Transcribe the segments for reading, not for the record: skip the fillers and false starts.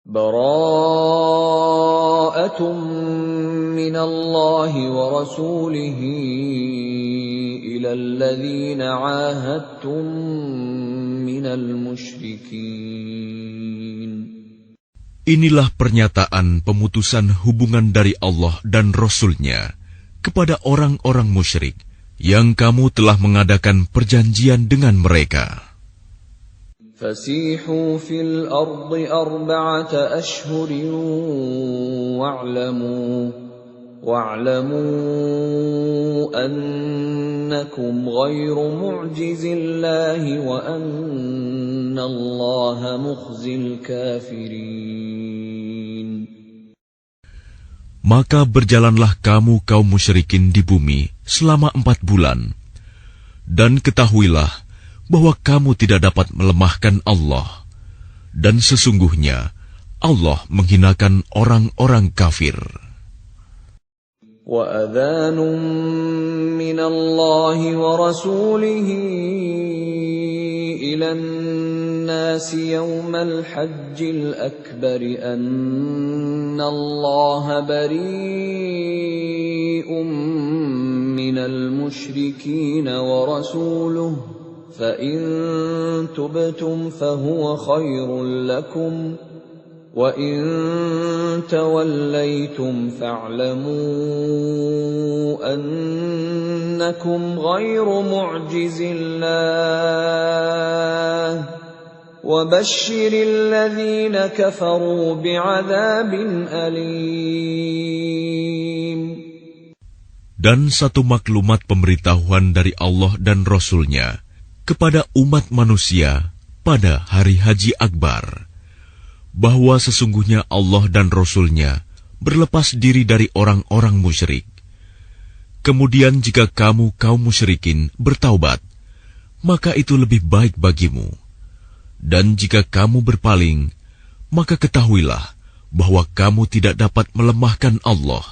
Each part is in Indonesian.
Bara'atun minallahi wa rasulihi ilal ladzina 'ahadtum minal musyrikin. Inilah pernyataan pemutusan hubungan dari Allah dan Rasul-Nya kepada orang-orang musyrik yang kamu telah mengadakan perjanjian dengan mereka. Fasihu fil ardi arba'ata ashhurin wa'lamu annakum ghairu mu'jizillahi wa anna Allaha mukhzil kafirin. Maka berjalanlah kamu kaum musyrikin di bumi selama 4 bulan, dan ketahuilah bahwa kamu tidak dapat melemahkan Allah, dan sesungguhnya Allah menghinakan orang-orang kafir. Wa adhanun minallahi wa rasulihi ilan nasi yawmal hajjil akbari anna Allah bari'un minal musyrikin wa rasuluhu فَإِن تُبْتُمْ فَهُوَ خَيْرٌ لَكُمْ وَإِن تَوَلَّيْتُمْ فَاعْلَمُوا أَنَّكُمْ غَيْرُ مُعْجِزِ اللَّهِ وَبَشِّرِ الَّذِينَ كَفَرُوا بِعَذَابٍ أَلِيمٍ. Dan satu maklumat pemberitahuan dari Allah dan Rasul-Nya kepada umat manusia pada hari Haji Akbar, bahwa sesungguhnya Allah dan Rasul-Nya berlepas diri dari orang-orang musyrik. Kemudian jika kamu kaum musyrikin bertaubat, maka itu lebih baik bagimu. Dan jika kamu berpaling, maka ketahuilah bahwa kamu tidak dapat melemahkan Allah.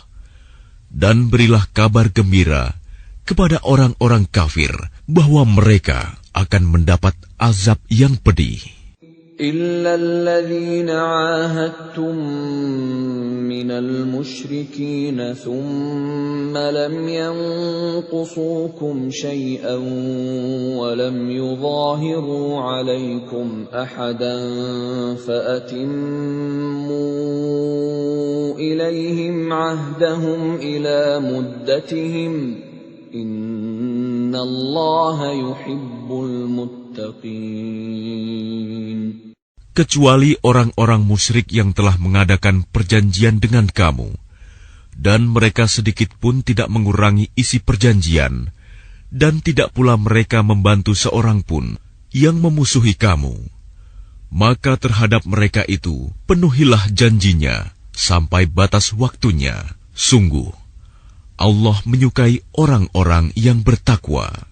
Dan berilah kabar gembira kepada orang-orang kafir bahwa mereka akan mendapat azab yang pedih. إِلَّا الَّذِينَ عَاهَدتُّم مِّنَ الْمُشْرِكِينَ ثُمَّ لَمْ يَنقُصُوكُمْ شَيْئًا وَلَمْ يُظَاهِرُوا عَلَيْكُمْ أَحَدًا فَأَتِمُّوا إِلَيْهِمْ عَهْدَهُمْ إِلَى مُدَّتِهِمْ إِنَّ اللَّهَ يُحِبُّ الْمُتَّقِينَ. Kecuali orang-orang musyrik yang telah mengadakan perjanjian dengan kamu, dan mereka sedikit pun tidak mengurangi isi perjanjian, dan tidak pula mereka membantu seorang pun yang memusuhi kamu. Maka terhadap mereka itu penuhilah janjinya sampai batas waktunya. Sungguh, Allah menyukai orang-orang yang bertakwa.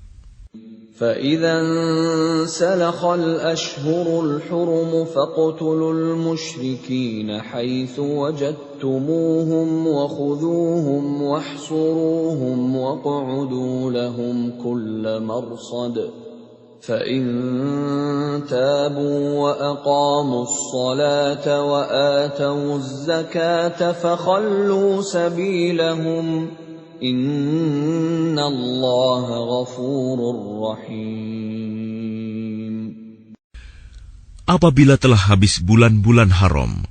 فَإِذَا انْسَلَخَ الْأَشْهُرُ الْحُرُمُ فَاقْتُلُوا الْمُشْرِكِينَ حَيْثُ وَجَدتُّمُوهُمْ وَخُذُوهُمْ وَاحْصُرُوهُمْ وَاقْعُدُوا لَهُمْ كُلَّ مَرْصَدٍ فَإِن تَابُوا وَأَقَامُوا الصَّلَاةَ وَآتَوُا الزَّكَاةَ فَخَلُّوا سَبِيلَهُمْ Inna Allah ghafurur rahim. Apabila telah habis bulan-bulan haram,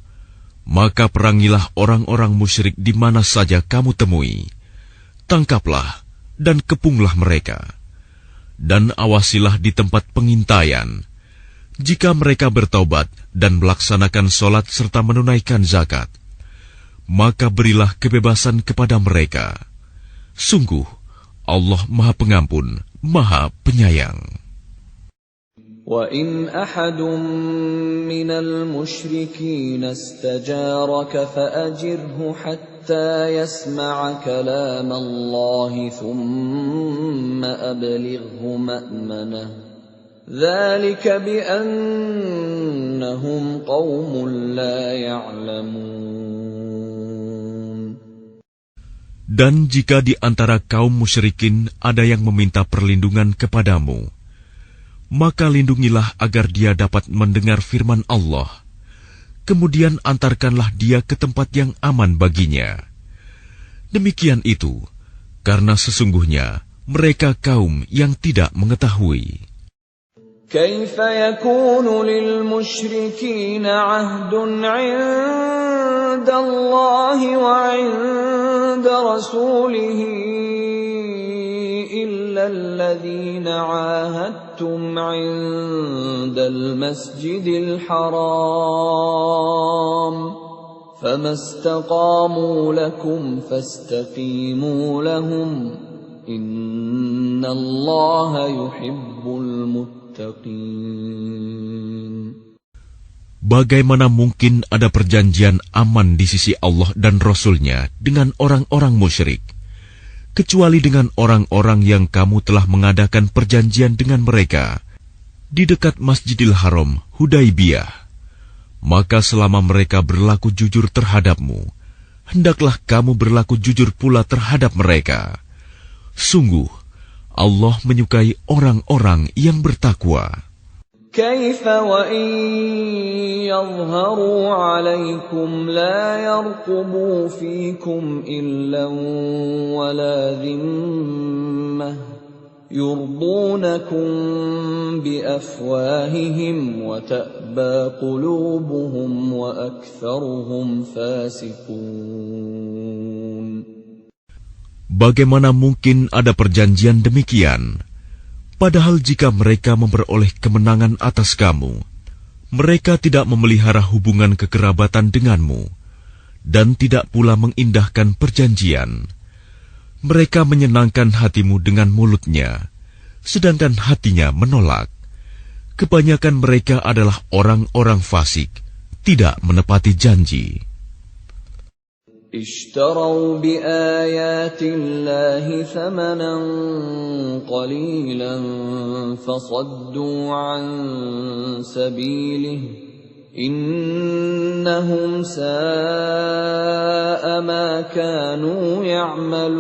maka perangilah orang-orang musyrik di mana saja kamu temui. Tangkaplah dan kepunglah mereka. Dan awasilah di tempat pengintaian. Jika mereka bertaubat dan melaksanakan sholat serta menunaikan zakat, maka berilah kebebasan kepada mereka. Sungguh, Allah Maha Pengampun, Maha Penyayang. وَإِنْ أَحَدٌ مِّنَ الْمُشْرِكِينَ اسْتَجَارَكَ فَأَجِرْهُ حَتَّى يَسْمَعَ كَلَامَ اللَّهِ ثُمَّ أَبْلِغْهُ مَأْمَنَهُ ذَلِكَ بِأَنَّهُمْ قَوْمٌ لَّا يَعْلَمُونَ. Dan jika di antara kaum musyrikin ada yang meminta perlindungan kepadamu, maka lindungilah agar dia dapat mendengar firman Allah. kemudian antarkanlah dia ke tempat yang aman baginya. Demikian itu, karena sesungguhnya mereka kaum yang tidak mengetahui. كيف يكون للمشركين عهد عند الله وعند رسوله إلا الذين عاهدتم عند المسجد الحرام فما استقاموا لكم فاستقيموا لهم إن الله يحب المتقين. Bagaimana mungkin ada perjanjian aman di sisi Allah dan Rasul-Nya dengan orang-orang musyrik, kecuali dengan orang-orang yang kamu telah mengadakan perjanjian dengan mereka di dekat Masjidil Haram, Hudaibiyah. Maka selama mereka berlaku jujur terhadapmu, hendaklah kamu berlaku jujur pula terhadap mereka. Sungguh, Allah menyukai orang-orang yang bertakwa. كيف وإن يظهروا عليكم لا يرقبوا فيكم إلا ولا ذمة يرضونكم بأفواههم وتأبى قلوبهم وأكثرهم فاسقون. Bagaimana mungkin ada perjanjian demikian? Padahal jika mereka memperoleh kemenangan atas kamu, mereka tidak memelihara hubungan kekerabatan denganmu, dan tidak pula mengindahkan perjanjian. Mereka menyenangkan hatimu dengan mulutnya, sedangkan hatinya menolak. Kebanyakan mereka adalah orang-orang fasik, tidak menepati janji. اشتروا بآيات الله ثمنا قليلا فصدوا عن سبيله إنهم ساء ما كانوا يعملون.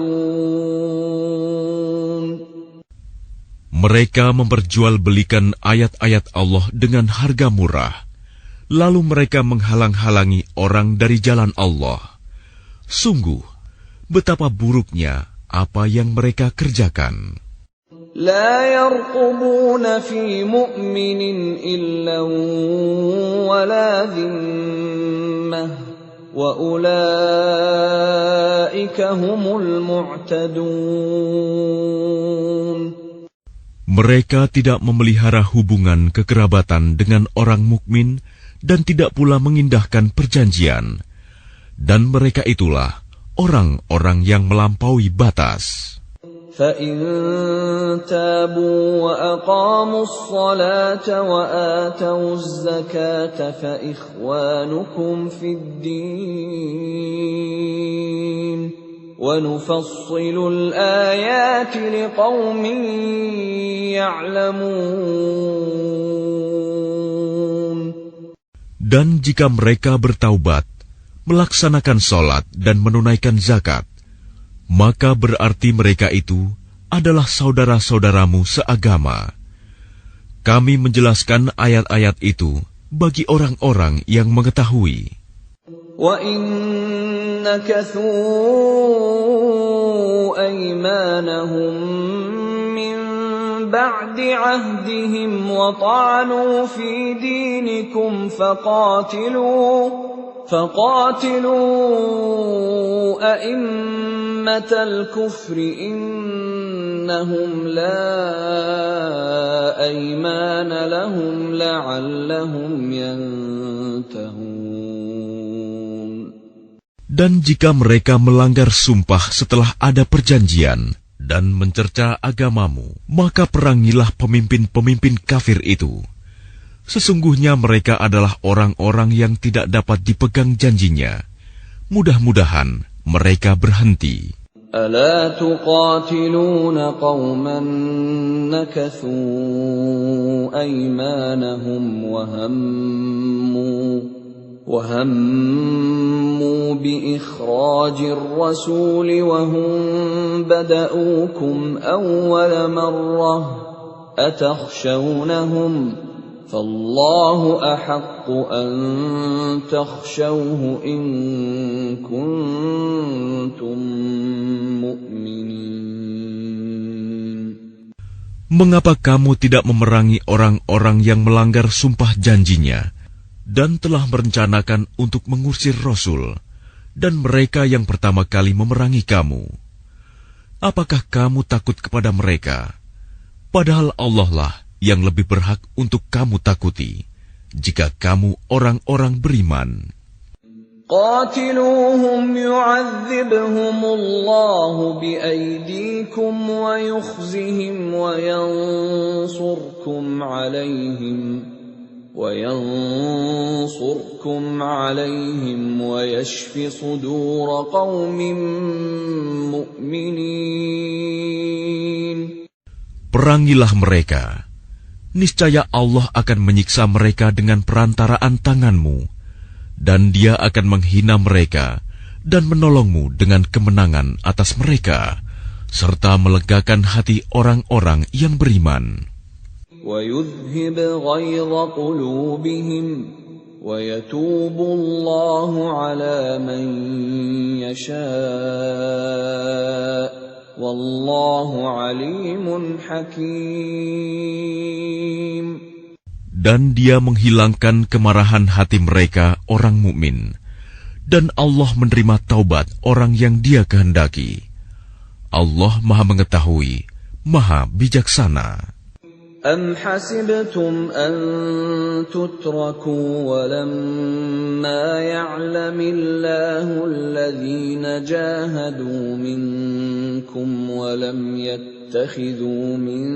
Mereka memperjualbelikan ayat-ayat Allah dengan harga murah, lalu mereka menghalang-halangi orang dari jalan Allah. Sungguh, betapa buruknya apa yang mereka kerjakan. لا يرقبون في مؤمن إلا ولا ذمة وأولئك هم المعتدون. Mereka tidak memelihara hubungan kekerabatan dengan orang mukmin dan tidak pula mengindahkan perjanjian. Dan mereka itulah orang-orang yang melampaui batas. فَإِن تَابُوا وَأَقَامُوا الصَّلَاةَ وَآتَوُا الزَّكَاةَ فَإِخْوَانُكُمْ فِي الدِّينِ وَنُفَصِّلُ الْآيَاتِ لِقَوْمٍ يَعْلَمُونَ. Dan jika mereka bertaubat, melaksanakan sholat dan menunaikan zakat, maka berarti mereka itu adalah saudara-saudaramu seagama. Kami menjelaskan ayat-ayat itu bagi orang-orang yang mengetahui. وَإِن نَكَثُوا أَيْمَانَهُم مِّن بَعْدِ عَهْدِهِمْ وَطَعَنُوا فِي دِينِكُمْ فقاتلوا أئمة الكفر إنهم لا أيمان لهم لعلهم ينتهون. Dan jika mereka melanggar sumpah setelah ada perjanjian dan mencerca agamamu, maka perangilah pemimpin-pemimpin kafir itu. Sesungguhnya mereka adalah orang-orang yang tidak dapat dipegang janjinya. Mudah-mudahan mereka berhenti. ألا تقاتلون قوما نكثوا أيمانهم وهموا بإخراج الرسول وهم بدؤوكم أول مرة أتخشونهم فالله أحق أن تخشوه إن كنتم مؤمنين. Mengapa kamu tidak memerangi orang-orang yang melanggar sumpah janjinya dan telah merencanakan untuk mengusir Rasul dan mereka yang pertama kali memerangi kamu? Apakah kamu takut kepada mereka? Padahal Allah lah yang lebih berhak untuk kamu takuti, jika kamu orang-orang beriman. قاتلوهم يعذبهم الله بأيديكم ويخزهم وينصركم عليهم ويشف صدور قوم مؤمنين. Perangilah mereka. Niscaya Allah akan menyiksa mereka dengan perantaraan tanganmu, dan Dia akan menghina mereka dan menolongmu dengan kemenangan atas mereka, serta melegakan hati orang-orang yang beriman. وَيُذْهِبْ غَيْظَ قُلُوبِهِمْ وَيَتُوبُ اللَّهُ عَلَى مَن يَشَاءُ Wallahu alimun hakim. Dan Dia menghilangkan kemarahan hati mereka orang mukmin, dan Allah menerima taubat orang yang Dia kehendaki. Allah Maha mengetahui, Maha bijaksana. أَمْ حَسِبْتُمْ أَن تُتْرَكُوا وَلَمَّا يَعْلَمِ اللَّهُ الَّذِينَ جَاهَدُوا مِنكُمْ وَلَمْ يَتَّخِذُوا مِن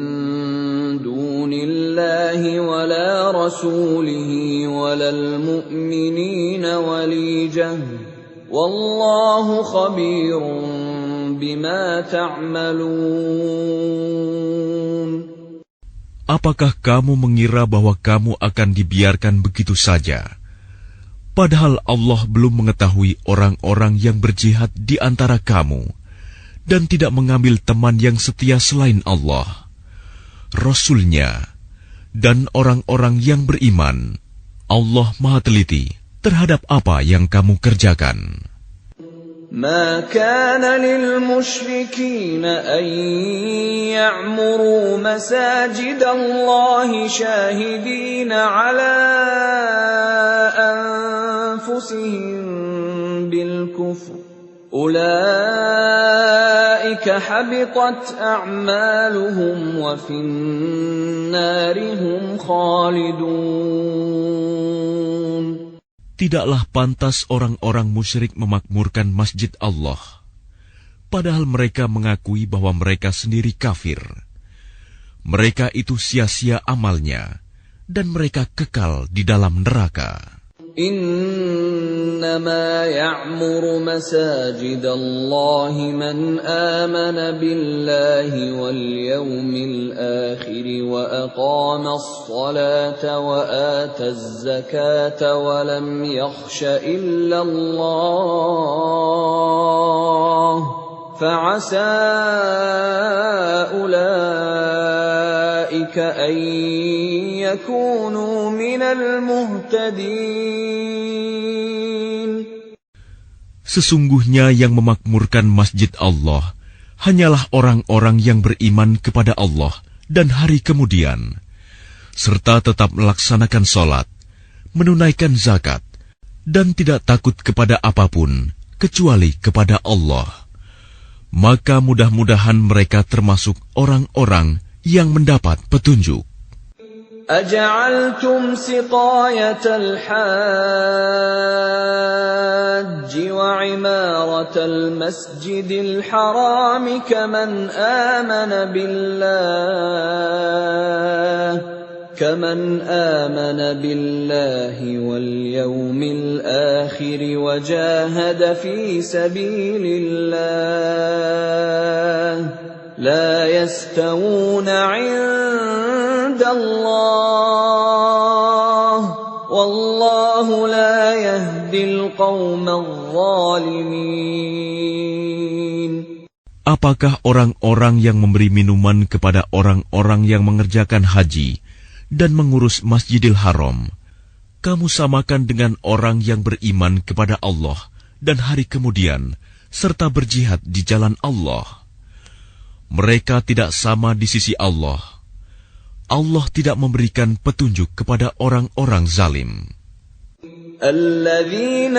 دُونِ اللَّهِ وَلَا رَسُولِهِ وَلَا الْمُؤْمِنِينَ وَلِيجَةً وَاللَّهُ خَبِيرٌ بِمَا تَعْمَلُونَ. Apakah kamu mengira bahwa kamu akan dibiarkan begitu saja? Padahal Allah belum mengetahui orang-orang yang berjihad di antara kamu, dan tidak mengambil teman yang setia selain Allah, Rasul-Nya, dan orang-orang yang beriman. Allah Maha teliti terhadap apa yang kamu kerjakan. ما كان للمشركين أن يعمروا مساجد الله شاهدين على أنفسهم بالكفر أولئك حبطت أعمالهم وفي النار هم خالدون. Tidaklah pantas orang-orang musyrik memakmurkan masjid Allah, padahal mereka mengakui bahwa mereka sendiri kafir. Mereka itu sia-sia amalnya, dan mereka kekal di dalam neraka. إنما يعمر مساجد الله من آمن بالله واليوم الآخر وأقام الصلاة وآتى الزكاة ولم يخش إلا الله فعسى أولئك أن يكونوا من المهتدين. Sesungguhnya yang memakmurkan masjid Allah hanyalah orang-orang yang beriman kepada Allah dan hari kemudian, serta tetap melaksanakan sholat, menunaikan zakat, dan tidak takut kepada apapun kecuali kepada Allah. Maka mudah-mudahan mereka termasuk orang-orang yang mendapat petunjuk. أجعلتم سقاية الحاج وعمارة المسجد الحرام كمن آمن بالله واليوم الآخر وجاهد في سبيل الله لا يستوون عند الله والله لا يهدي القوم الظالمين. Apakah orang-orang yang memberi minuman kepada orang-orang yang mengerjakan haji dan mengurus Masjidil Haram, kamu samakan dengan orang yang beriman kepada Allah dan hari kemudian, serta berjihad di jalan Allah. Mereka tidak sama di sisi Allah. Allah tidak memberikan petunjuk kepada orang-orang zalim. الذين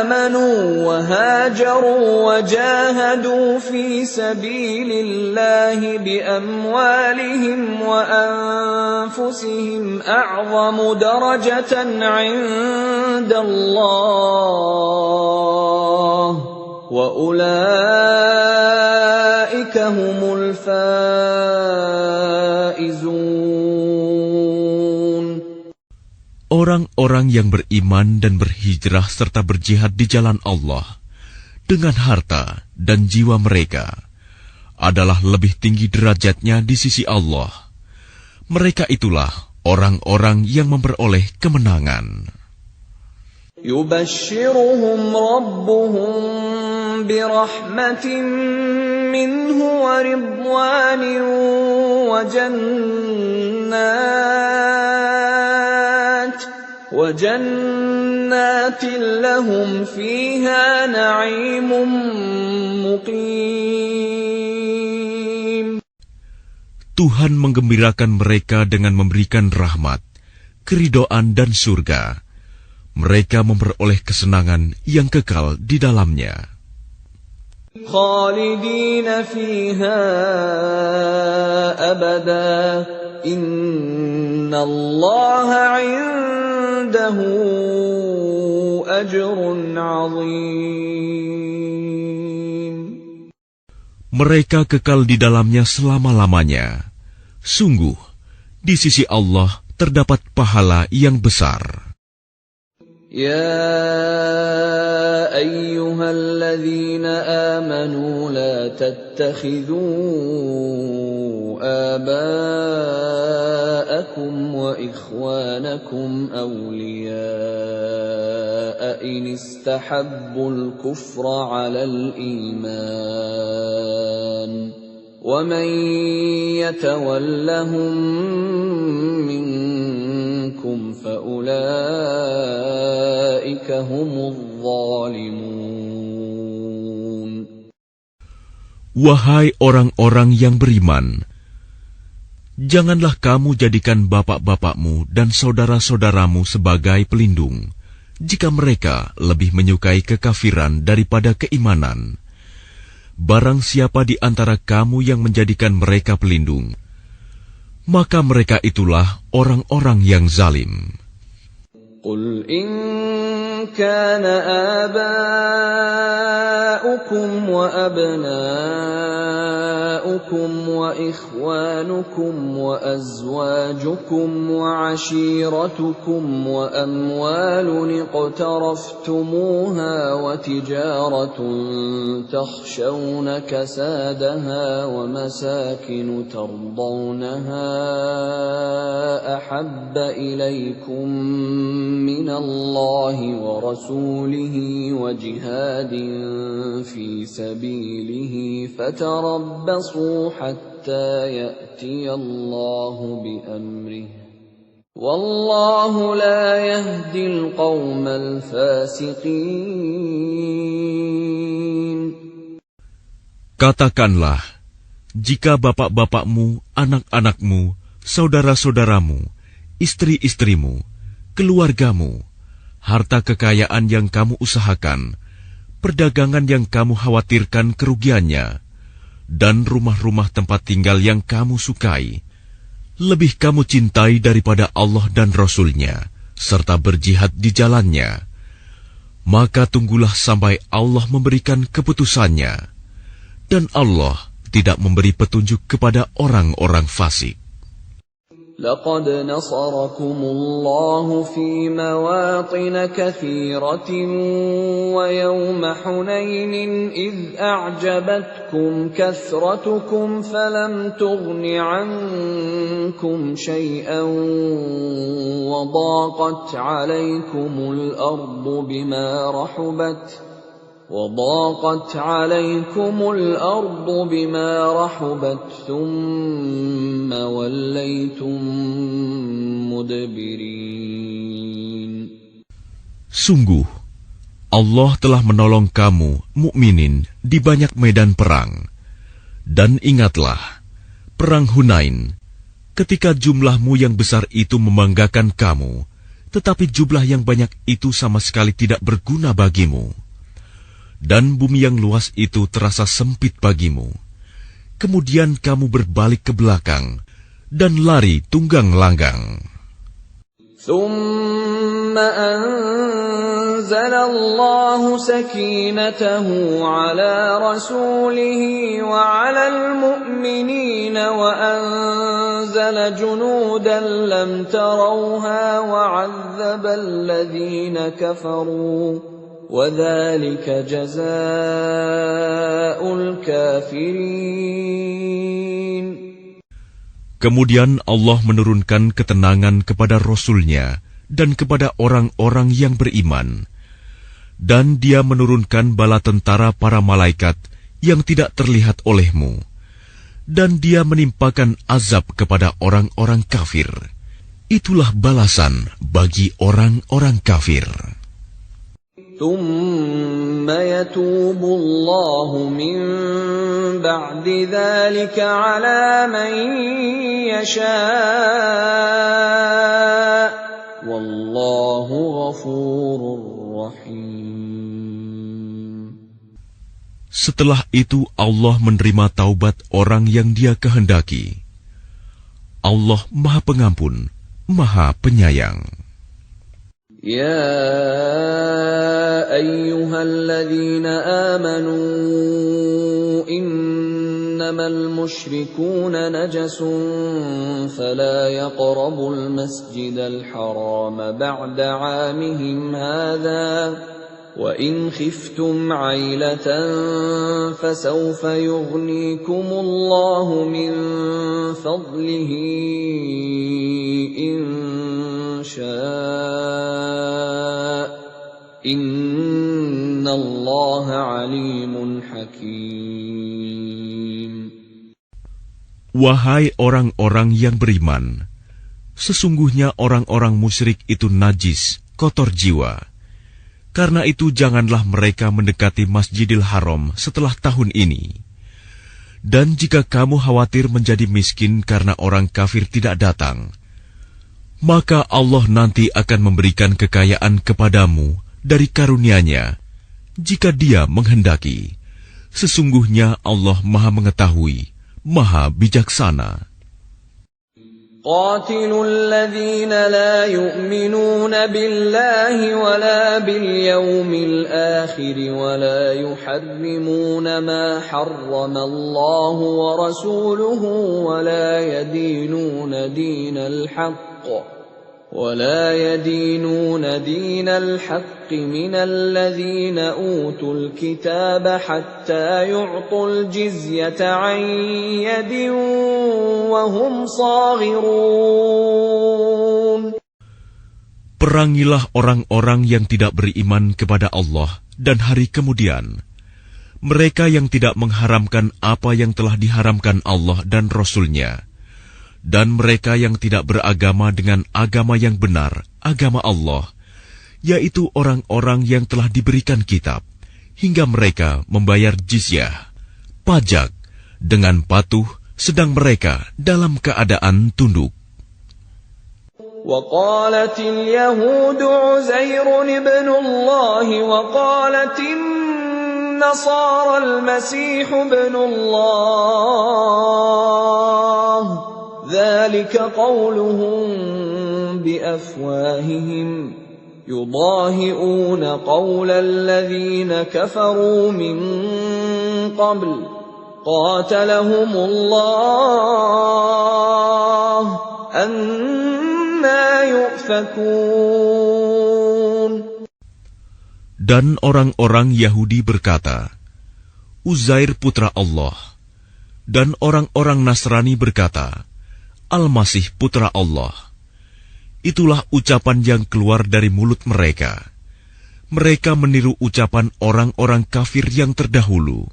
آمنوا وهاجروا وجاهدوا في سبيل الله بأموالهم وأنفسهم أعظم درجة عند الله وأولئك هم الفائزون. Orang-orang yang beriman dan berhijrah serta berjihad di jalan Allah dengan harta dan jiwa mereka adalah lebih tinggi derajatnya di sisi Allah. Mereka itulah orang-orang yang memperoleh kemenangan. يبشرهم ربهم برحمة منه ورضوان وجنات لهم فيها نعيم مقيم. Tuhan menggembirakan mereka dengan memberikan rahmat, keridhaan dan surga. Mereka memperoleh kesenangan yang kekal di dalamnya. خالدين فيها أبدا إن الله عنده أجر عظيم. Mereka kekal di dalamnya selama-lamanya. Sungguh, di sisi Allah terdapat pahala yang besar. يا أيها الذين آمنوا لا تتخذوا آباءكم وإخوانكم أولياء إن استحبوا الكفر على الإيمان ومن يتولهم منكم فأولئك هم الظالمون. Wahai orang-orang yang beriman, janganlah kamu jadikan bapak-bapakmu dan saudara-saudaramu sebagai pelindung, jika mereka lebih menyukai kekafiran daripada keimanan. Barang siapa di antara kamu yang menjadikan mereka pelindung, maka mereka itulah orang-orang yang zalim. Qul in kana aba'ukum wa abna'ukum wa ikhwanukum wa azwajukum wa ashiratukum wa amwalun iqtaraftumuha wa tijaratun takhshawna kasadaha wa masakin tardawnaha ahabba ilaykum min Allah wa rasulihi wa jihadin fi sabilihi fatarabbasu hatta ya'ti Allah bi amrihi wallahu la yahdi al-qawmal fasiqin. Katakanlah, jika bapak-bapakmu, anak-anakmu, saudara-saudaramu, istri-istrimu, keluargamu, harta kekayaan yang kamu usahakan, perdagangan yang kamu khawatirkan kerugiannya, dan rumah-rumah tempat tinggal yang kamu sukai, lebih kamu cintai daripada Allah dan Rasul-Nya, serta berjihad di jalannya, maka tunggulah sampai Allah memberikan keputusannya, dan Allah tidak memberi petunjuk kepada orang-orang fasik. لقد نصركم الله في مواطن كثيرة ويوم حنين إذ أعجبتكم كثرتكم فلم تغن عنكم شيئا وضاقت عليكم الأرض بما رحبت وضاقت عليكم الأرض بما رحبت ثم وليتم مدبرين. Sungguh, Allah telah menolong kamu, mukminin, di banyak medan perang. Dan ingatlah, perang Hunain, ketika jumlahmu yang besar itu membanggakan kamu, tetapi jumlah yang banyak itu sama sekali tidak berguna bagimu. Dan bumi yang luas itu terasa sempit bagimu. Kemudian kamu berbalik ke belakang dan lari tunggang langgang. ثم أنزل الله سكينته على رسوله وعلى المؤمنين وأنزل جنودا لم تروها وعذب الذين كفروا وذلك جزاء الكافرين. Kemudian Allah menurunkan ketenangan kepada Rasul-Nya dan kepada orang-orang yang beriman. Dan Dia menurunkan bala tentara para malaikat yang tidak terlihat olehmu. Dan Dia menimpakan azab kepada orang-orang kafir. Itulah balasan bagi orang-orang kafir. ثم يتوب الله من بعد ذلك على من يشاء والله غفور رحيم. Setelah itu Allah menerima taubat orang yang Dia kehendaki. Allah Maha Pengampun, Maha Penyayang. يا أيها الذين آمنوا إنما المشركون نجس فلا يقربوا المسجد الحرام بعد عامهم هذا وإن خفتم عيلة فسوف يغنيكم الله من فضله إن شاء إن الله عليم حكيم. Wahai orang-orang yang beriman, sesungguhnya orang-orang musyrik itu najis, kotor jiwa. Karena itu janganlah mereka mendekati Masjidil Haram setelah tahun ini. Dan jika kamu khawatir menjadi miskin karena orang kafir tidak datang, maka Allah nanti akan memberikan kekayaan kepadamu dari karunia-Nya, jika Dia menghendaki. Sesungguhnya Allah Maha Mengetahui, Maha Bijaksana. قاتلوا الذين لا يؤمنون بالله ولا باليوم الآخر ولا يحرمون ما حرم الله ورسوله ولا يدينون دين الحق من الذين أوتوا الكتاب حتى يعطوا الجزية عن يد وهم صاغرون. Perangilah orang-orang yang tidak beriman kepada Allah dan hari kemudian. Mereka yang tidak mengharamkan apa yang telah diharamkan Allah dan Rasul-Nya. Dan mereka yang tidak beragama dengan agama yang benar, agama Allah, yaitu orang-orang yang telah diberikan kitab, hingga mereka membayar jizyah, pajak, dengan patuh, sedang mereka dalam keadaan tunduk. وقالت اليهود عزير ابن الله وقالت النصارى المسيح ابن الله ذلك قولهم بأفواههم يضاهئون قول الذين كفروا من قبل قاتلهم الله أنا يؤفكون. Dan orang-orang Yahudi berkata, Uzair putra Allah. Dan orang-orang Nasrani berkata, Al-Masih putra Allah. Itulah ucapan yang keluar dari mulut mereka. Mereka meniru ucapan orang-orang kafir yang terdahulu.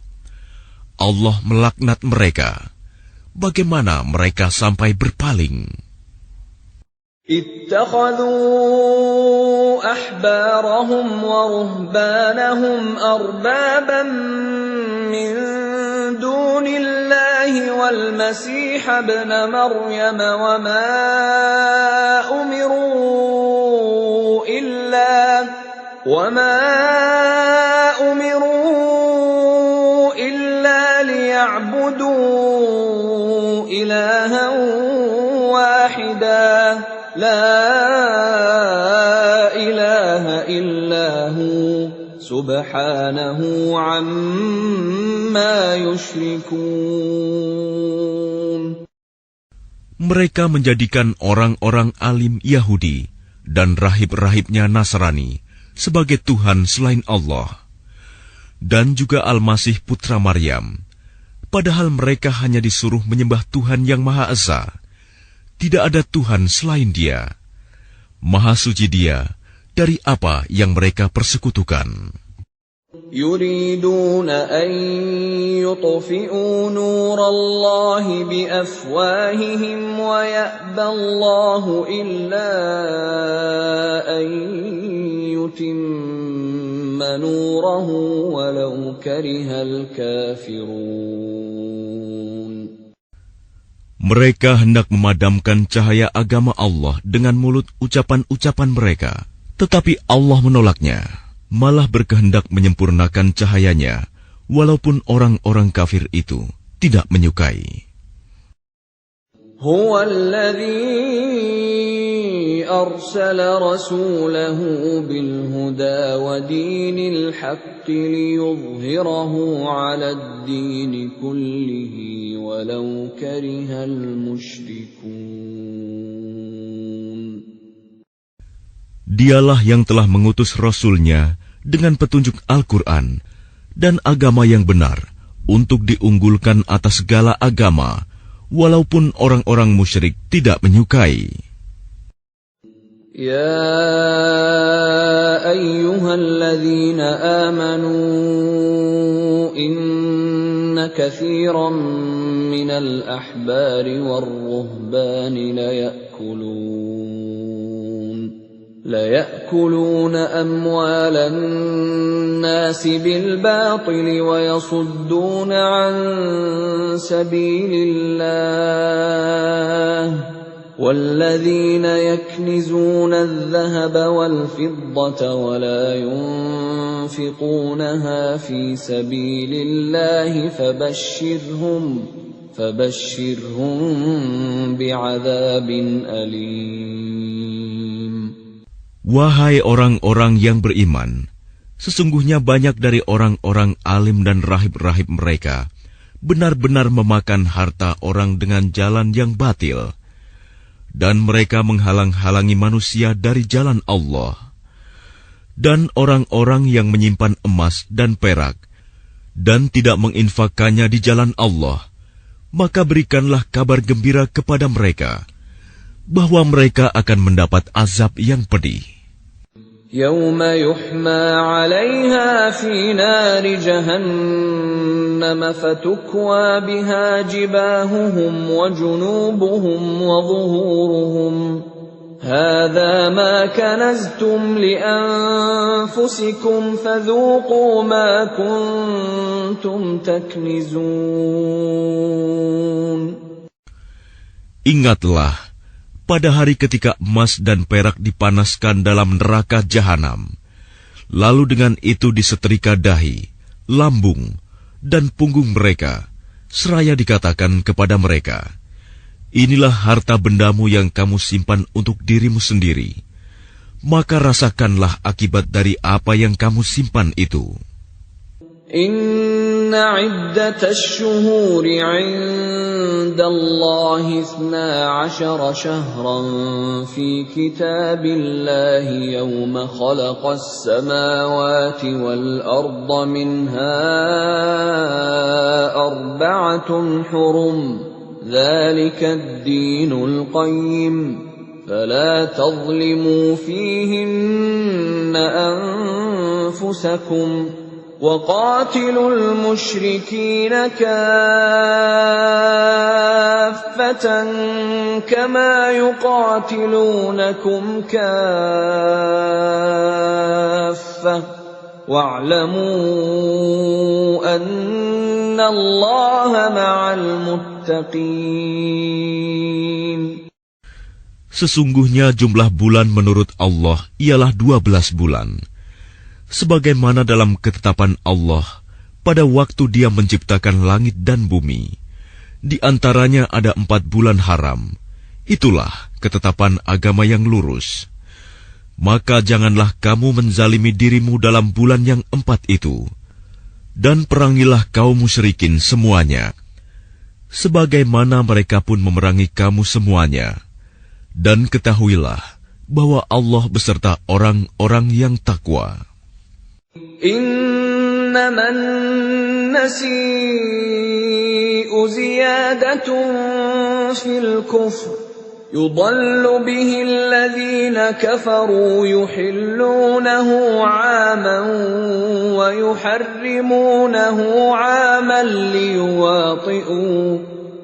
Allah melaknat mereka. Bagaimana mereka sampai berpaling? اتخذوا أحبارهم ورهبانهم أربابا من دون الله والمسيح ابن مريم وما أمروا إلا ليعبدوا إلها واحدا لا إله إلا هو سبحانه عما يشركون. Mereka menjadikan orang-orang alim Yahudi dan rahib-rahibnya Nasrani sebagai Tuhan selain Allah, dan juga Al-Masih putra Maryam, padahal mereka hanya disuruh menyembah Tuhan yang Maha Esa. Tidak ada Tuhan selain Dia. Maha suci Dia dari apa yang mereka persekutukan. يريدون أن يطفئوا نور الله بأفواههم ويأبى الله إلا أن يتم نوره ولو كره الكافرون. Mereka hendak memadamkan cahaya agama Allah dengan mulut ucapan-ucapan mereka, tetapi Allah menolaknya, malah berkehendak menyempurnakan cahayanya, walaupun orang-orang kafir itu tidak menyukai. هو الذي أرسل رسوله بالهدى ودين الحق ليظهره على الدين كله ولو كره المشركون. Dialah yang telah mengutus Rasul-Nya dengan petunjuk Al-Quran dan agama yang benar untuk diunggulkan atas segala agama, walaupun orang-orang musyrik tidak menyukai. Ya ayyuhalladzina amanu inna katsiran minal ahbari war-ruhbani ليأكلون أموال الناس بالباطل ويصدون عن سبيل الله والذين يكنزون الذهب والفضة ولا ينفقونها في سبيل الله فبشرهم بعذاب أليم. Wahai orang-orang yang beriman, sesungguhnya banyak dari orang-orang alim dan rahib-rahib mereka benar-benar memakan harta orang dengan jalan yang batil, dan mereka menghalang-halangi manusia dari jalan Allah. Dan orang-orang yang menyimpan emas dan perak dan tidak menginfakkannya di jalan Allah, maka berikanlah kabar gembira kepada mereka bahwa mereka akan mendapat azab yang pedih. يوم يحمى عليها في نار جهنم فتكوى بها جباههم وجنوبهم وظهورهم هذا ما كنزتم لأنفسكم فذوقوا ما كنتم تكنزون. Ingatlah pada hari ketika emas dan perak dipanaskan dalam neraka jahanam, lalu dengan itu disetrika dahi, lambung, dan punggung mereka, seraya dikatakan kepada mereka, inilah harta bendamu yang kamu simpan untuk dirimu sendiri, maka rasakanlah akibat dari apa yang kamu simpan itu. Inna iddatash shuhuri 'inda Allahi 12 shahran fi kitabillahi yawma khalaqas samawati wal arda minha arba'atun hurum dzalika ad-dinul qayyim فلا تظلموا فيهن أنفسكم وقاتلوا المشركين كافة كما يقاتلونكم كافة واعلموا أن الله مع المتقين. Sesungguhnya jumlah bulan menurut Allah ialah 12 bulan. Sebagaimana dalam ketetapan Allah pada waktu Dia menciptakan langit dan bumi. Di antaranya ada 4 bulan haram. Itulah ketetapan agama yang lurus. Maka janganlah kamu menzalimi dirimu dalam bulan yang 4 itu. Dan perangilah kaum musyrikin semuanya. Sebagaimana mereka pun memerangi kamu semuanya. Dan ketahuilah bahwa Allah beserta orang-orang yang takwa. إنما النسيء زيادة في الكفر يضل به الذين كفروا يحلونه عاما ويحرمونه عاما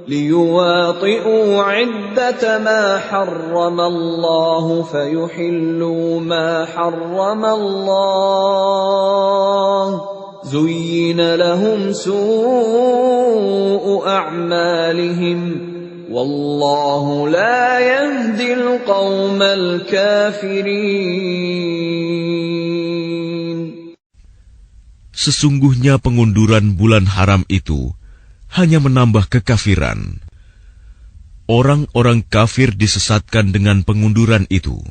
ليواطئوا عدة ما حرم الله فيحلوا ما حرم الله زين لهم سوء أعمالهم والله لا يهدي القوم الكافرين. Sesungguhnya pengunduran bulan haram itu hanya menambah kekafiran. Orang-orang kafir disesatkan dengan pengunduran itu.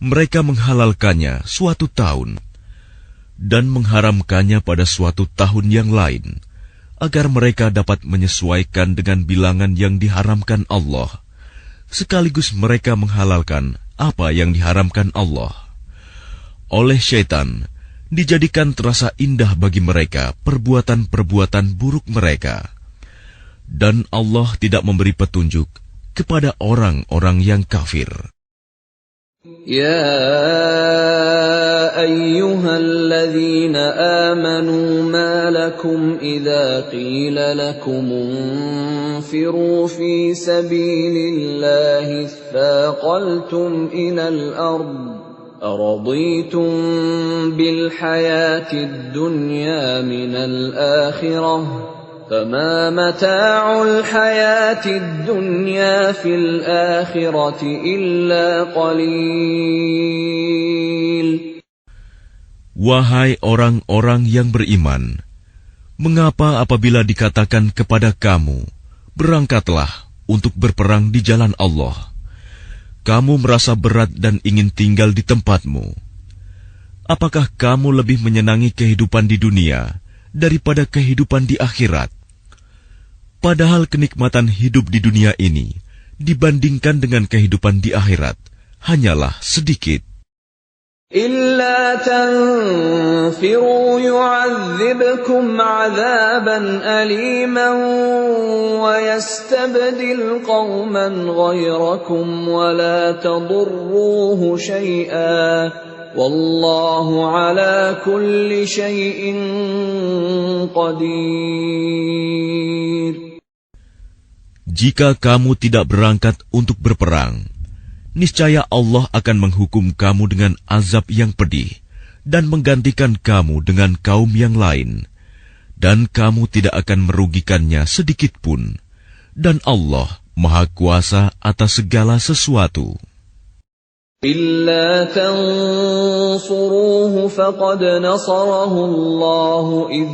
Mereka menghalalkannya suatu tahun dan mengharamkannya pada suatu tahun yang lain, agar mereka dapat menyesuaikan dengan bilangan yang diharamkan Allah, sekaligus mereka menghalalkan apa yang diharamkan Allah. Oleh syaitan, dijadikan terasa indah bagi mereka perbuatan-perbuatan buruk mereka. Dan Allah tidak memberi petunjuk kepada orang-orang yang kafir. Ya ayyuhalladzina amanu ma lakum idza qila lakum unfiru fi sabilillahi thaqaltum ilal ard أرضيتم بالحياة الدنيا من الآخرة فما متاع الحياة الدنيا في الآخرة إلا قليل. Wahai orang-orang yang beriman, mengapa apabila dikatakan kepada kamu, berangkatlah untuk berperang di jalan Allah, kamu merasa berat dan ingin tinggal di tempatmu? Apakah kamu lebih menyenangi kehidupan di dunia daripada kehidupan di akhirat? Padahal kenikmatan hidup di dunia ini dibandingkan dengan kehidupan di akhirat hanyalah sedikit. إلا تنفروا يعذبكم عذابا أليما ويستبدل قوما غيركم ولا تضروه شيئا والله على كل شيء قدير. Jika kamu tidak berangkat untuk berperang, niscaya Allah akan menghukum kamu dengan azab yang pedih dan menggantikan kamu dengan kaum yang lain, dan kamu tidak akan merugikannya sedikit pun, dan Allah Maha Kuasa atas segala sesuatu. إلا تنصروه فقد نصره الله إذ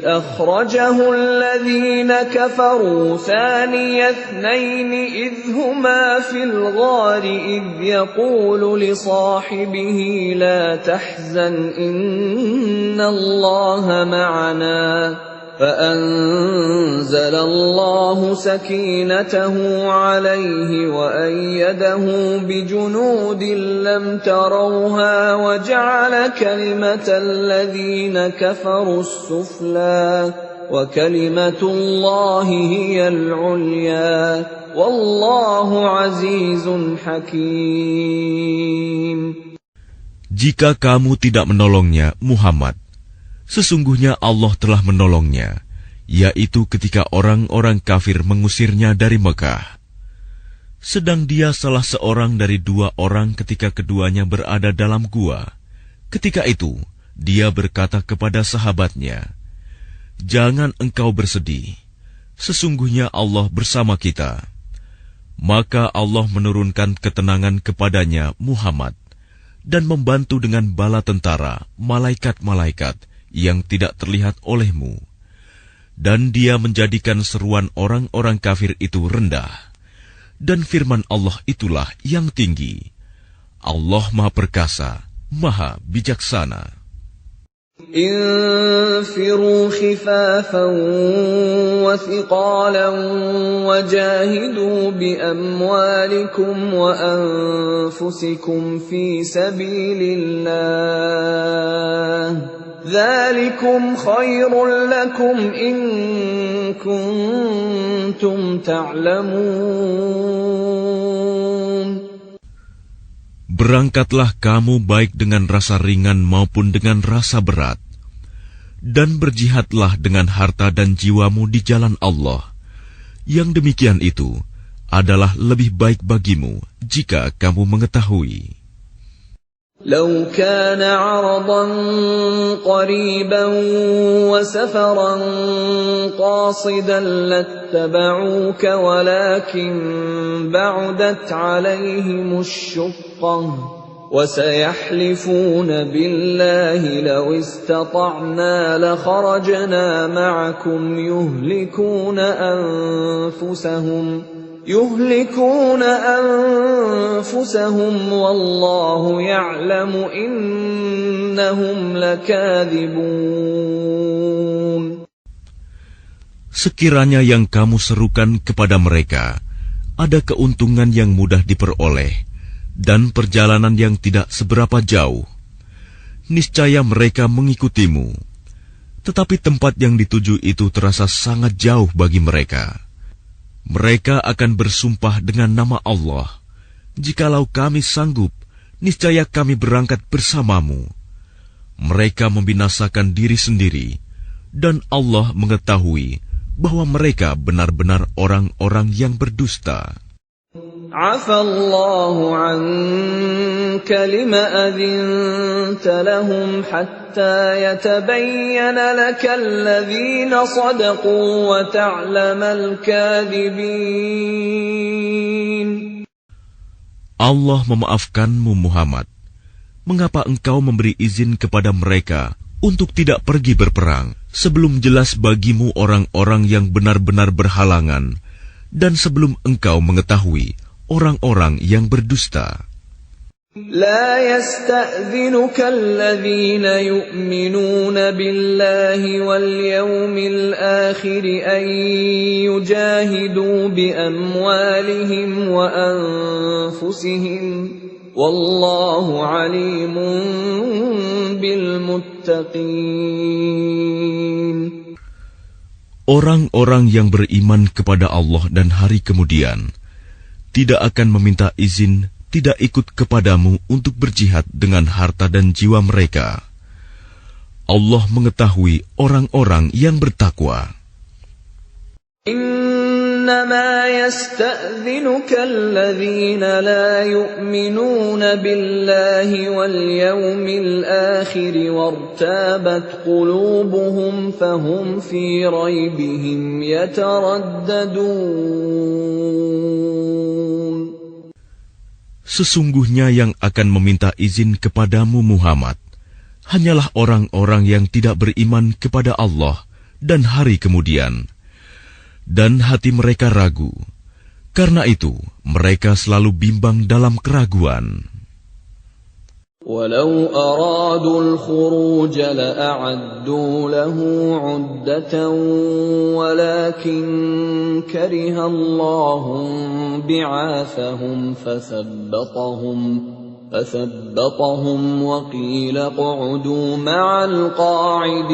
أخرجه الذين كفروا ثاني اثنين إذ هما في الغار إذ يقول لصاحبه لا تحزن إن الله معنا فأنزل الله سكينته عليه وأيده بجنود لم تروها وجعل كلمة الذين كفروا السفلى وكلمة الله هي العليا والله عزيز حكيم. Jika kamu tidak menolongnya, Muhammad, sesungguhnya Allah telah menolongnya, yaitu ketika orang-orang kafir mengusirnya dari Mekah. Sedang dia salah seorang dari 2 orang ketika keduanya berada dalam gua. Ketika itu, dia berkata kepada sahabatnya, "Jangan engkau bersedih, sesungguhnya Allah bersama kita." Maka Allah menurunkan ketenangan kepadanya, Muhammad, dan membantu dengan bala tentara, malaikat-malaikat yang tidak terlihat olehmu. Dan dia menjadikan seruan orang-orang kafir itu rendah. Dan firman Allah itulah yang tinggi. Allah Maha Perkasa, Maha Bijaksana. انفروا خفافا وثقالا وجاهدوا بأموالكم وأنفسكم في سبيل الله ذلكم خير لكم إن كنتم تعلمون. Berangkatlah kamu baik dengan rasa ringan maupun dengan rasa berat, dan berjihadlah dengan harta dan jiwamu di jalan Allah. Yang demikian itu adalah lebih baik bagimu jika kamu mengetahui. لو كان عرضا قريبا وسفرا قاصدا لاتبعوك ولكن بعدت عليهم الشقة وسيحلفون بالله لو استطعنا لخرجنا معكم يهلكون أنفسهم والله يعلم إنهم لكاذبون. Sekiranya yang kamu serukan kepada mereka ada keuntungan yang mudah diperoleh dan perjalanan yang tidak seberapa jauh, niscaya mereka mengikutimu. Tetapi tempat yang dituju itu terasa sangat jauh bagi mereka. Mereka akan bersumpah dengan nama Allah, "Jikalau kami sanggup, niscaya kami berangkat bersamamu." Mereka membinasakan diri sendiri, dan Allah mengetahui bahwa mereka benar-benar orang-orang yang berdusta. Afallahu anka lima adhinta lahum hatta yatabayyana laka alladhina sadaqu wa ta'lamal kadhibin. Allah memaafkanmu, Muhammad. Mengapa engkau memberi izin kepada mereka untuk tidak pergi berperang sebelum jelas bagimu orang-orang yang benar-benar berhalangan dan sebelum engkau mengetahui orang-orang yang berdusta? لا يستأذنك الذين يؤمنون بالله واليوم الآخر أن يجاهدوا بأموالهم وأنفسهم والله عليم بالمتقين. Orang-orang yang beriman kepada Allah dan hari kemudian tidak akan meminta izin tidak ikut kepadamu untuk berjihad dengan harta dan jiwa mereka. Allah mengetahui orang-orang yang bertakwa. إنما يستأذنك الذين لا يؤمنون بالله واليوم الآخر وارتابت قلوبهم فهم في ريبهم يترددون. Sesungguhnya yang akan meminta izin kepadamu, Muhammad, hanyalah orang-orang yang tidak beriman kepada Allah dan hari kemudian, dan hati mereka ragu. Karena itu, mereka selalu bimbang dalam keraguan. وَلَوْ أَرَادُوا الْخُرُوجَ لَأَعَدُّوا لَهُ عُدَّةً وَلَكِنْ كَرِهَ اللَّهُ بِعَاثَهُمْ فثبطهم وقيل اقعدوا مع القاعدين.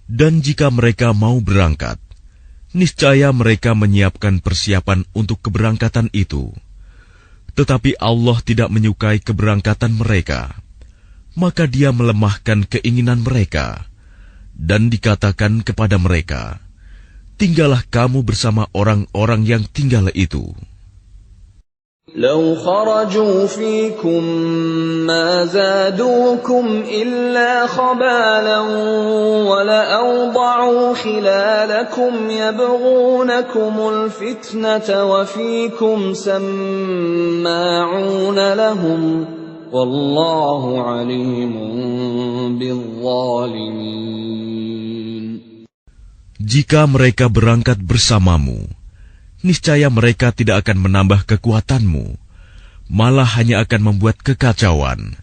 Dan jika mereka mau berangkat, niscaya mereka menyiapkan persiapan untuk keberangkatan itu. Tetapi Allah tidak menyukai keberangkatan mereka, maka Dia melemahkan keinginan mereka, dan dikatakan kepada mereka, tinggallah kamu bersama orang-orang yang tinggal itu. لو خرجوا فيكم ما زادوكم إلا خبالا ولأوضعوا خلالكم يبغونكم الفتنة وفيكم سماعون لهم والله عليم بالظالمين. Jika mereka berangkat bersamamu, niscaya mereka tidak akan menambah kekuatanmu, malah hanya akan membuat kekacauan.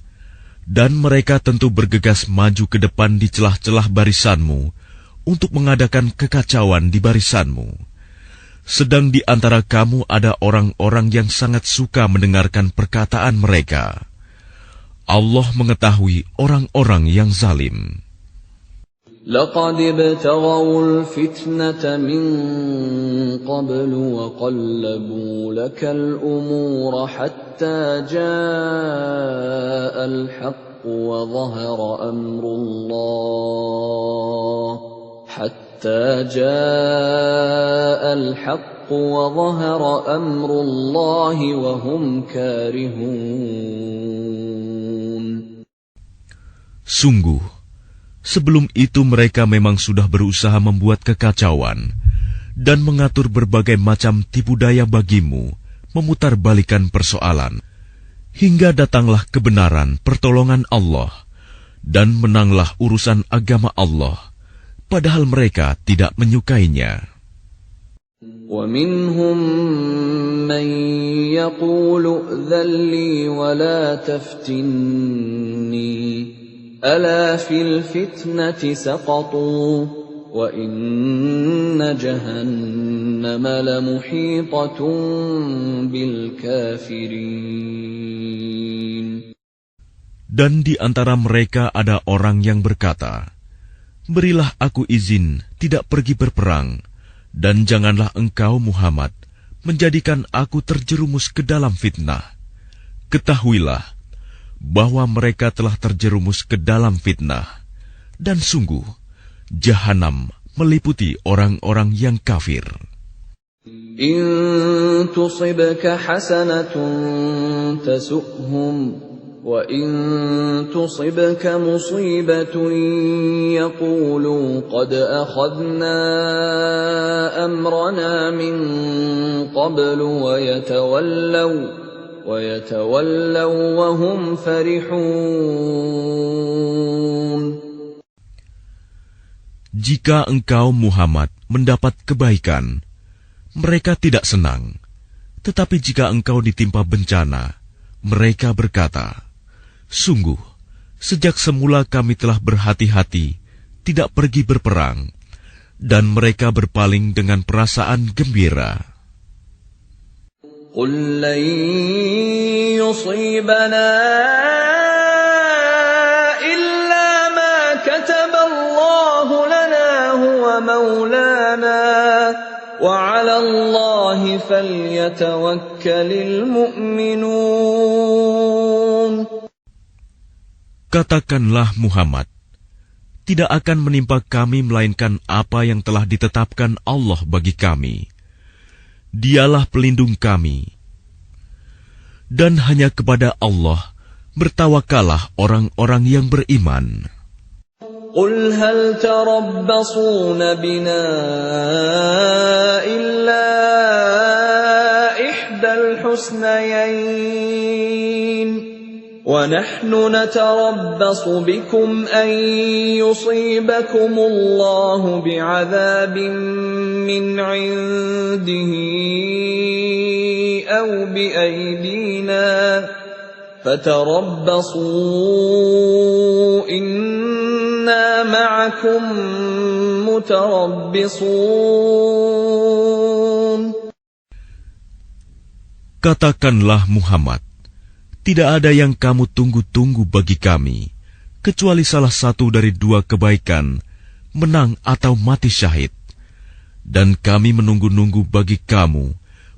Dan mereka tentu bergegas maju ke depan di celah-celah barisanmu untuk mengadakan kekacauan di barisanmu. Sedang di antara kamu ada orang-orang yang sangat suka mendengarkan perkataan mereka. Allah mengetahui orang-orang yang zalim. لقد ابتغوا الفتنة من قبل وقلبوا لك الأمور حتى جاء الحق وظهر أمر الله وهم كارهون. Sungguh, sebelum itu mereka memang sudah berusaha membuat kekacauan dan mengatur berbagai macam tipu daya bagimu, memutarbalikan persoalan, hingga datanglah kebenaran pertolongan Allah, dan menanglah urusan agama Allah, padahal mereka tidak menyukainya. وَمِنْهُمْ مَنْ يَقُولُ ائْذَنْ لِي وَلَا تَفْتِنِّي ألا في الفتنة سقطوا وإن جهنم لمحيطة بالكافرين. Dan di antara mereka ada orang yang berkata, berilah aku izin tidak pergi berperang, dan janganlah engkau Muhammad menjadikan aku terjerumus ke dalam fitnah. Ketahuilah bahwa mereka telah terjerumus ke dalam fitnah, dan sungguh, Jahanam meliputi orang-orang yang kafir. In tusibka hasanatun tasu'hum, wa in tusibka musibatun yaqulu qad akhadna amrana min qablu wa yatawallaw wa hum farihun. Jika engkau Muhammad mendapat kebaikan, mereka tidak senang. Tetapi jika engkau ditimpa bencana, mereka berkata, sungguh, sejak semula kami telah berhati-hati tidak pergi berperang, dan mereka berpaling dengan perasaan gembira. قل لن يصيبنا إلا ما كتب الله لنا هو مولانا وعلى الله فليتوكل المؤمنون. Katakanlah Muhammad, tidak akan menimpa kami melainkan apa yang telah ditetapkan Allah bagi kami. Dialah pelindung kami. Dan hanya kepada Allah bertawakalah orang-orang yang beriman. قل هل تربصون بنا إلا إحدى الحسنيين ونحن نتربص بكم أن يصيبكم الله بعذاب من عنده أو بأيدينا فتربصوا إنا معكم متربصون. Katakanlah Muhammad, tidak ada yang kamu tunggu-tunggu bagi kami, kecuali salah satu dari dua kebaikan, menang atau mati syahid. Dan kami menunggu-nunggu bagi kamu,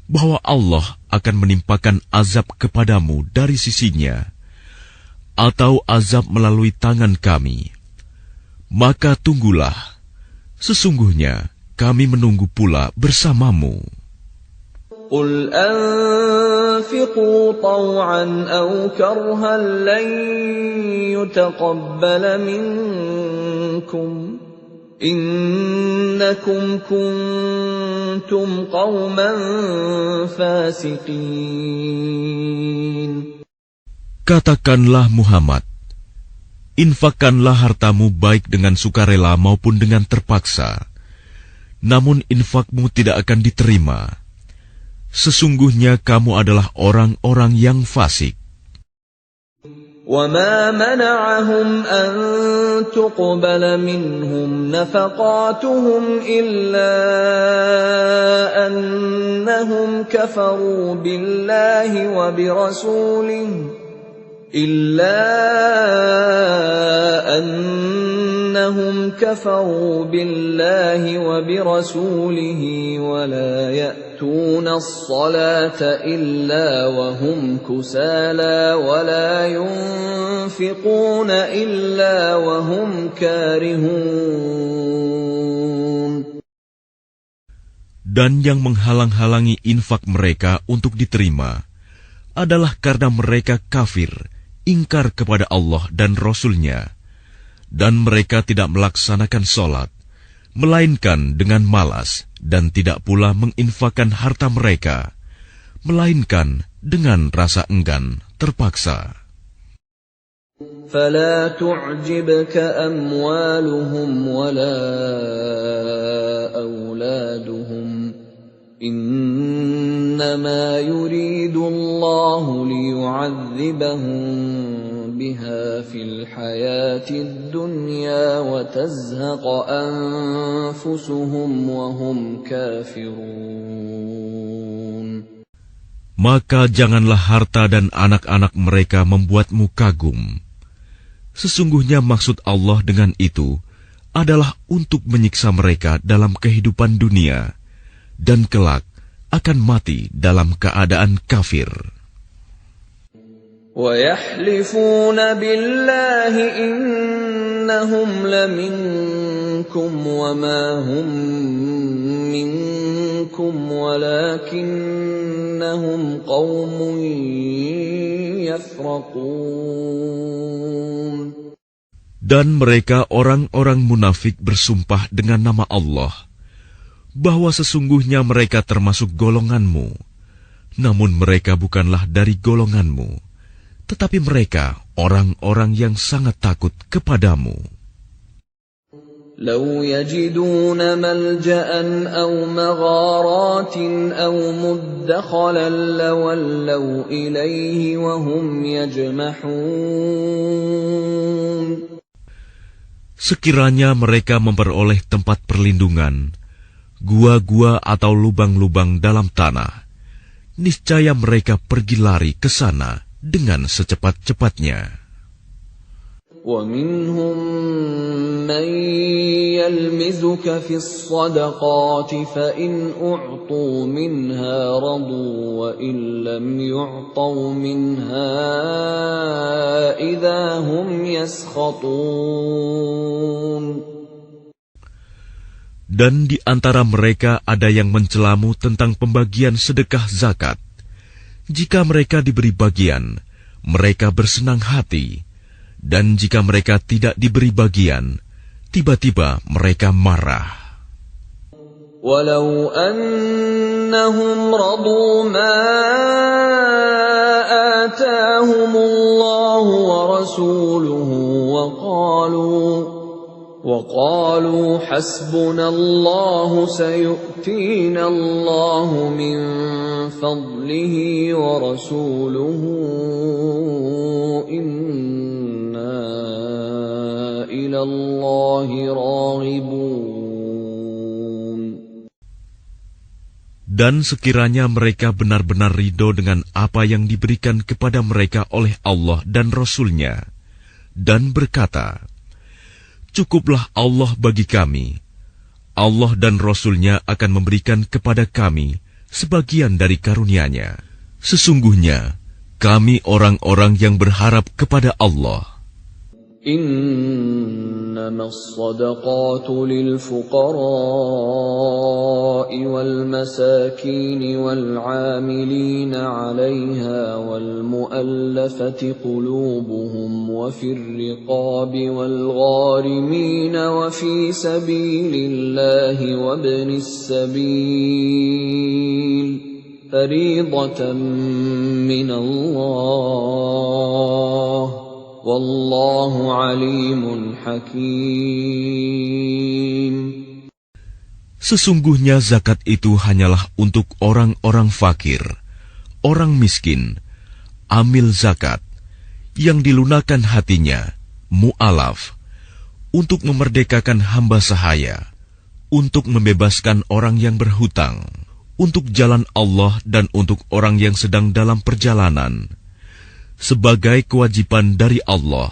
bahwa Allah akan menimpakan azab kepadamu dari sisinya, atau azab melalui tangan kami. Maka tunggulah, sesungguhnya kami menunggu pula bersamamu. قل أنفقوا طوعا أو كرها لن يتقبل منكم إنكم كنتم قوما فاسقين. Katakanlah Muhammad, infakkanlah hartamu baik dengan sukarela maupun dengan terpaksa, namun infakmu tidak akan diterima. Sesungguhnya kamu adalah orang-orang yang fasik. وَمَا مَنَعَهُمْ أَن تُقْبَلَ مِنْهُمْ نَفَقَاتُهُمْ إِلَّا أَنَّهُمْ كَفَرُوا بِاللَّهِ وَبِرَسُولِهِ وَلَا يَأْتُونَ الصَّلَاةَ إِلَّا وَهُمْ كُسَالَى وَلَا يُنْفِقُونَ إِلَّا وَهُمْ كَارِهُونَ. Dan yang menghalang-halangi infak mereka untuk diterima adalah karena mereka kafir, ingkar kepada Allah dan Rasul-Nya, dan mereka tidak melaksanakan sholat, melainkan dengan malas, dan tidak pula menginfakkan harta mereka, melainkan dengan rasa enggan terpaksa. فَلَا تُعْجِبْكَ أَمْوَالُهُمْ وَلَا أَوْلَادُهُمْ إِنَّمَا يُرِيدُ اللَّهُ لِيُعَذِّبَهُم بِهَا فِي الْحَيَاةِ الدُّنْيَا وَتَزْهَقَ أَنفُسُهُمْ وَهُمْ كَافِرُونَ. Maka janganlah harta dan anak-anak mereka membuatmu kagum. Sesungguhnya maksud Allah dengan itu adalah untuk menyiksa mereka dalam kehidupan dunia, dan kelak akan mati dalam keadaan kafir. وَيَحْلِفُونَ بِاللَّهِ إِنَّهُمْ لَمِنكُمْ وَمَا هُمْ مِنكُمْ وَلَكِنَّهُمْ قَوْمٌ يَفْرَقُونَ. Dan mereka orang-orang munafik bersumpah dengan nama Allah, bahwa sesungguhnya mereka termasuk golonganmu, namun mereka bukanlah dari golonganmu, tetapi mereka orang-orang yang sangat takut kepadamu. لَوْ يَجِدُونَ مَلْجَأً أَوْ مَغَارَاتٍ أَوْ مُدَّخَلًا لَوَلَّوْا إِلَيْهِ وَهُمْ يَجْمَحُونَ. Sekiranya mereka memperoleh tempat perlindungan, gua-gua atau lubang-lubang dalam tanah, niscaya mereka pergi lari ke sana dengan secepat-cepatnya. وَمِنْهُمْ مَنْ يَلْمِزُكَ فِي الصَّدَقَاتِ فَإِنْ أُعْطُوا مِنْهَا رَضُوا وَإِنْ لَمْ يُعْطَوْا مِنْهَا إِذَا هُمْ يَسْخَطُونَ. Dan di antara mereka ada yang mencelamu tentang pembagian sedekah zakat. Jika mereka diberi bagian, mereka bersenang hati. Dan jika mereka tidak diberi bagian, tiba-tiba mereka marah. وَلَوْ أَنَّهُمْ رَضُوا مَا آتَاهُمُ اللَّهُ وَرَسُولُهُ وَقَالُوا حَسْبُنَا اللَّهُ سَيُؤْتِينَا اللَّهُ مِنْ فَضْلِهِ وَرَسُولُهُ إِنَّا إِلَى اللَّهِ رَاغِبُونَ. Dan sekiranya mereka benar-benar ridho dengan apa yang diberikan kepada mereka oleh Allah dan Rasul-Nya, dan berkata, "Cukuplah Allah bagi kami. Allah dan Rasul-Nya akan memberikan kepada kami sebagian dari karunia-Nya. Sesungguhnya, kami orang-orang yang berharap kepada Allah." إنما الصدقات للفقراء والمساكين والعاملين عليها والمؤلفة قلوبهم وفي الرقاب والغارمين وفي سبيل الله وابن السبيل فريضة من الله Wallahu alimun hakim. Sesungguhnya zakat itu hanyalah untuk orang-orang fakir, orang miskin, amil zakat, yang dilunakan hatinya, mu'alaf, untuk memerdekakan hamba sahaya, untuk membebaskan orang yang berhutang, untuk jalan Allah dan untuk orang yang sedang dalam perjalanan, sebagai kewajiban dari Allah.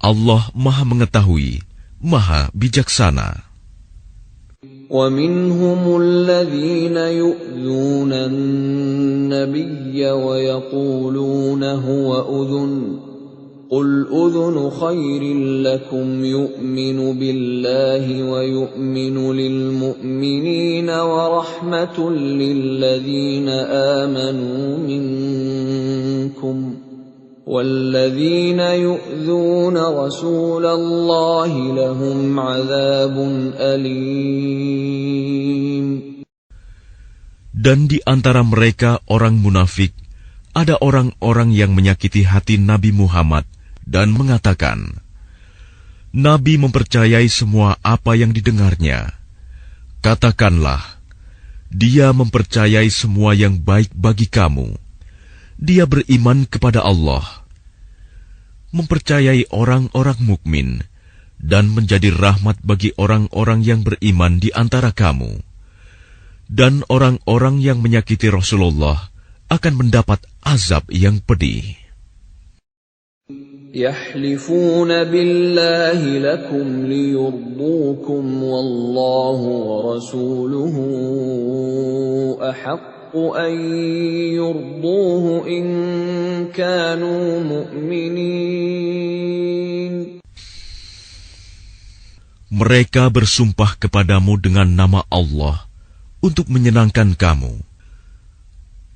Allah Maha Mengetahui, Maha Bijaksana. وَمِنْهُمُ الَّذِينَ يُؤْذُونَ النَّبِيَّ وَيَقُولُونَ هُوَ أُذُنٌ قُلْ أُذُنُ خَيْرٍ لَكُمْ يُؤْمِنُ بِاللَّهِ وَيُؤْمِنُ لِلْمُؤْمِنِينَ وَرَحْمَةٌ لِلَّذِينَ آمَنُوا مِنكُمْ وَالَّذِينَ يُؤْذُونَ رَسُولَ اللَّهِ لَهُمْ عَذَابٌ أَلِيمٌ. Dan di antara mereka orang munafik, ada orang-orang yang menyakiti hati Nabi Muhammad dan mengatakan, Nabi mempercayai semua apa yang didengarnya. Katakanlah, dia mempercayai semua yang baik bagi kamu. Dia beriman kepada Allah, mempercayai orang-orang mukmin, dan menjadi rahmat bagi orang-orang yang beriman di antara kamu. Dan orang-orang yang menyakiti Rasulullah akan mendapat azab yang pedih. يَحْلِفُونَ بِاللَّهِ لَكُمْ لِيُرْضُوكُمْ وَاللَّهُ وَرَسُولُهُ أَحَقُّ أَن يُرْضُوهُ إِن كَانُوا مُؤْمِنِينَ. Mereka bersumpah kepadamu dengan nama Allah untuk menyenangkan kamu.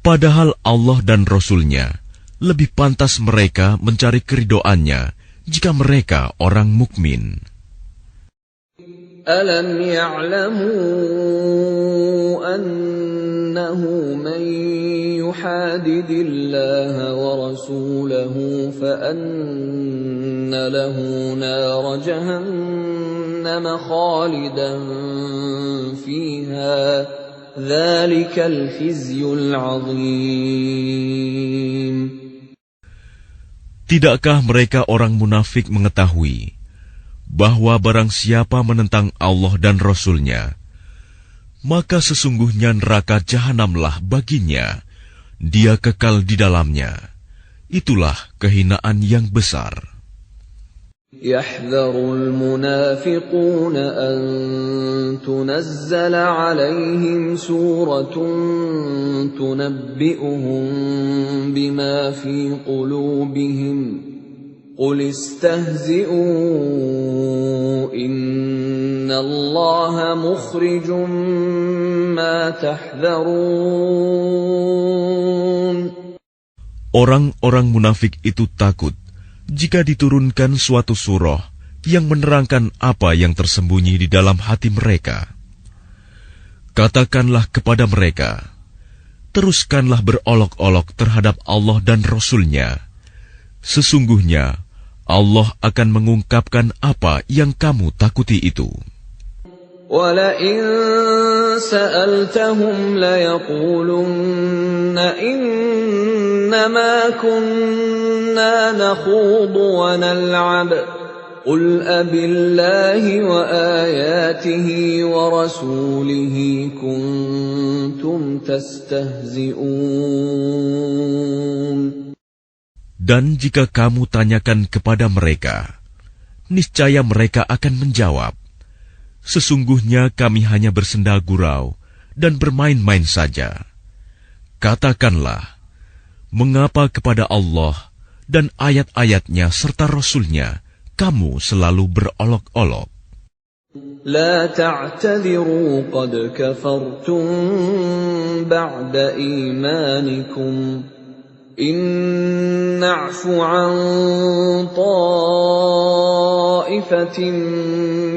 Padahal Allah dan Rasul-Nya lebih pantas mereka mencari keridoannya jika mereka orang mukmin. Alam ya'lamu annahu man yuhadidillaha wa rasulahu fa anna lahu nar jahannam khalidan fiha. Dzalikal khizyul 'adzim. Tidakkah mereka orang munafik mengetahui bahwa barang siapa menentang Allah dan Rasul-Nya, maka sesungguhnya neraka jahanamlah baginya, dia kekal di dalamnya. Itulah kehinaan yang besar. يحذر المنافقون أن تنزل عليهم سورة تنبئهم بما في قلوبهم قل استهزئوا إن الله مخرج ما تحذرون. Orang-orang munafik itu takut jika diturunkan suatu surah yang menerangkan apa yang tersembunyi di dalam hati mereka. Katakanlah kepada mereka, teruskanlah berolok-olok terhadap Allah dan Rasul-Nya. Sesungguhnya Allah akan mengungkapkan apa yang kamu takuti itu. وَلَئِن سَأَلْتَهُمْ لَيَقُولُنَّ إِنَّمَا كُنَّا نَخُوضُ وَنَلْعَبُ قل أبالله وآياته ورسوله كنتم تستهزئون. Dan jika kamu tanyakan kepada mereka, niscaya mereka akan menjawab, sesungguhnya kami hanya bersenda gurau dan bermain-main saja. Katakanlah, mengapa kepada Allah dan ayat-ayatnya serta Rasul-Nya kamu selalu berolok-olok? لا تعتذروا قد كفرتم بعد إيمانكم إن نعف عن طائفة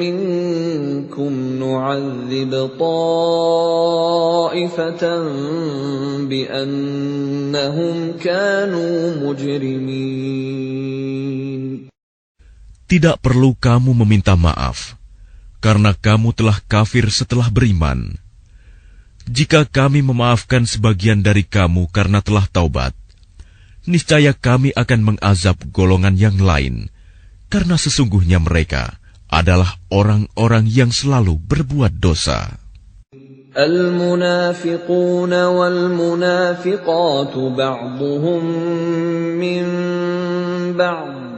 منكم نعذب طائفة بأنهم كانوا مجرمين. Tidak perlu kamu meminta maaf, karena kamu telah kafir setelah beriman. Jika kami memaafkan sebagian dari kamu karena telah taubat, niscaya kami akan mengazab golongan yang lain, karena sesungguhnya mereka adalah orang-orang yang selalu berbuat dosa. المنافقون والمنافقات بعضهم من بعض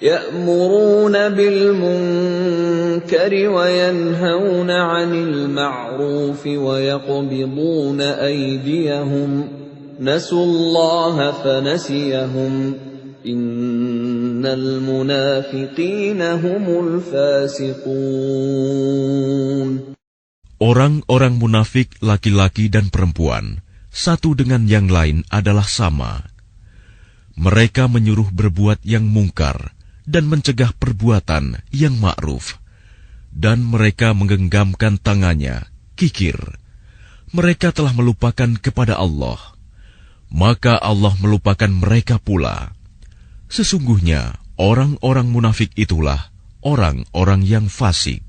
يأمرون بالمنكر وينهون عن المعروف ويقبضون أيديهم نسوا الله فنسيهم إن المنافقين هم الفاسقون. Orang-orang munafik laki-laki dan perempuan, satu dengan yang lain adalah sama. Mereka menyuruh berbuat yang mungkar dan mencegah perbuatan yang ma'ruf. Dan mereka menggenggamkan tangannya, kikir. Mereka telah melupakan kepada Allah. Maka Allah melupakan mereka pula. Sesungguhnya orang-orang munafik itulah orang-orang yang fasik.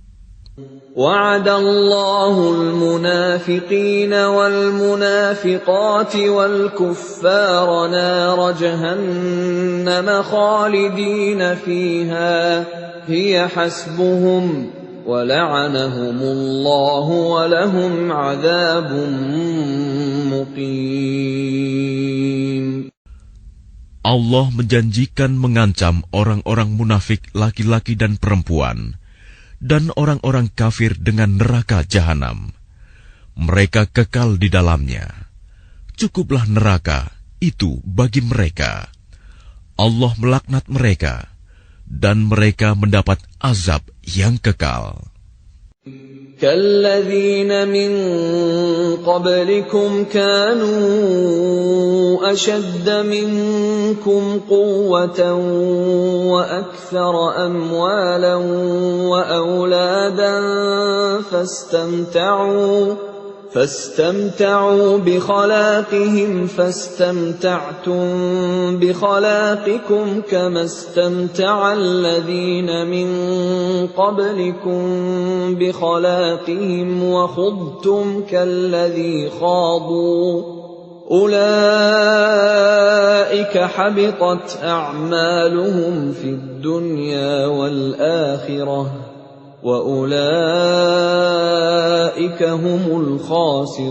وعد الله المنافقين والمنافقات والكفار نار جهنم خالدين فيها هي حسبهم ولعنهم الله ولهم عذاب مقيم. Allah menjanjikan mengancam orang-orang munafik laki-laki dan perempuan dan orang-orang kafir dengan neraka jahanam. Mereka kekal di dalamnya. Cukuplah neraka itu bagi mereka. Allah melaknat mereka, dan mereka mendapat azab yang kekal. كالذين من قبلكم كانوا أشد منكم قوة وأكثر أموالا وأولادا فاستمتعوا بخلاقهم فاستمتعتم بخلاقكم كما استمتع الذين من قبلكم بخلاقهم وخضتم كالذي خاضوا أولئك حبطت أعمالهم في الدنيا والآخرة وَأُولَئِكَ هُمُ الْخَاسِرُونَ.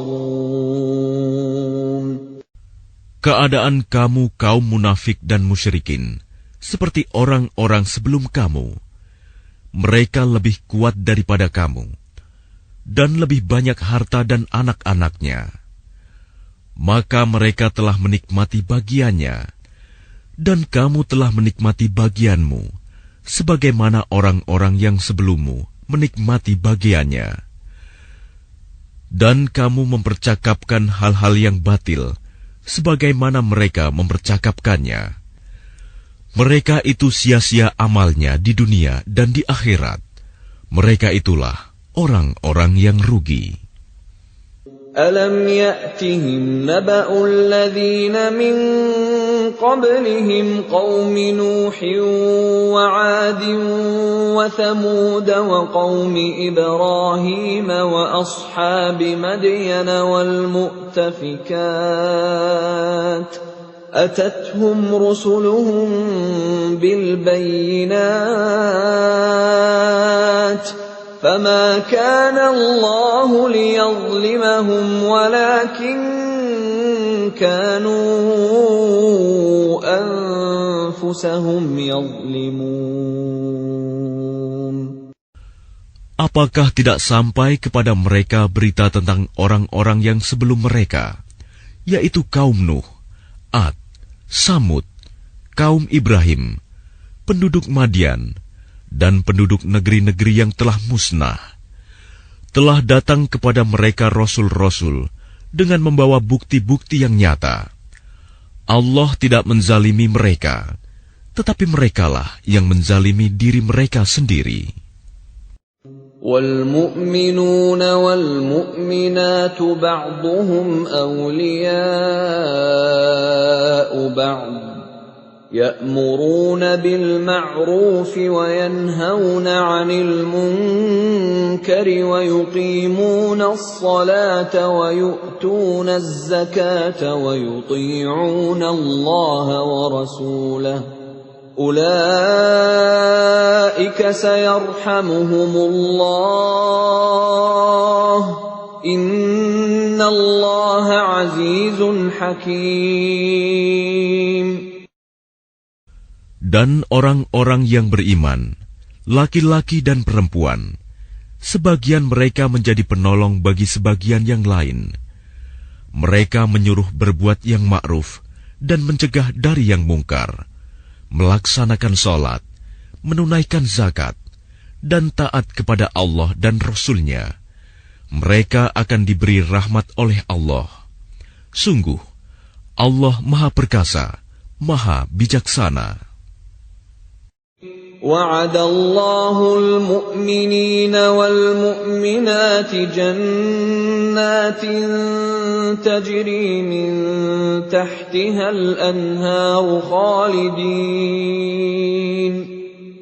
Keadaan kamu kaum munafik dan musyrikin seperti orang-orang sebelum kamu. Mereka lebih kuat daripada kamu dan lebih banyak harta dan anak-anaknya. Maka mereka telah menikmati bagiannya dan kamu telah menikmati bagianmu, sebagaimana orang-orang yang sebelummu menikmati bagiannya. Dan kamu mempercakapkan hal-hal yang batil, sebagaimana mereka mempercakapkannya. Mereka itu sia-sia amalnya di dunia dan di akhirat. Mereka itulah orang-orang yang rugi. أَلَمْ يَأْتِهِمْ نَبَأُ الَّذِينَ مِنْ قَبْلِهِمْ قَوْمِ نُوحٍ وَعَادٍ وَثَمُودَ وَقَوْمِ إِبْرَاهِيمَ وَأَصْحَابِ مَدْيَنَ وَالْمُؤْتَفِكَاتِ أتتهم رسلهم بالبينات فما كان الله ليظلمهم ولكن كانوا أنفسهم يظلمون. Apakah tidak sampai kepada mereka berita tentang orang-orang yang sebelum mereka, yaitu kaum Nuh, Ad, Samud, kaum Ibrahim, penduduk Madian, dan penduduk negeri-negeri yang telah musnah. Telah datang kepada mereka rasul-rasul dengan membawa bukti-bukti yang nyata. Allah tidak menzalimi mereka, tetapi merekalah yang menzalimi diri mereka sendiri. وَالْمُؤْمِنُونَ وَالْمُؤْمِنَاتُ بَعْضُهُمْ أَوْلِيَاءُ بَعْضٍ يَأْمُرُونَ بِالْمَعْرُوفِ وَيَنْهَوْنَ عَنِ الْمُنكَرِ وَيُقِيمُونَ الصَّلَاةَ وَيُؤْتُونَ الزَّكَاةَ وَيُطِيعُونَ اللَّهَ وَرَسُولَهُ أُولَئِكَ سَيَرْحَمُهُمُ اللَّهُ إِنَّ اللَّهَ عَزِيزٌ حَكِيمٌ. Dan orang-orang yang beriman, laki-laki dan perempuan, sebagian mereka menjadi penolong bagi sebagian yang lain. Mereka menyuruh berbuat yang ma'ruf dan mencegah dari yang mungkar, melaksanakan sholat, menunaikan zakat, dan taat kepada Allah dan Rasul-Nya. Mereka akan diberi rahmat oleh Allah. Sungguh, Allah Maha Perkasa, Maha Bijaksana. وعد الله المؤمنين والمؤمنات جنات تجري من تحتها الأنهار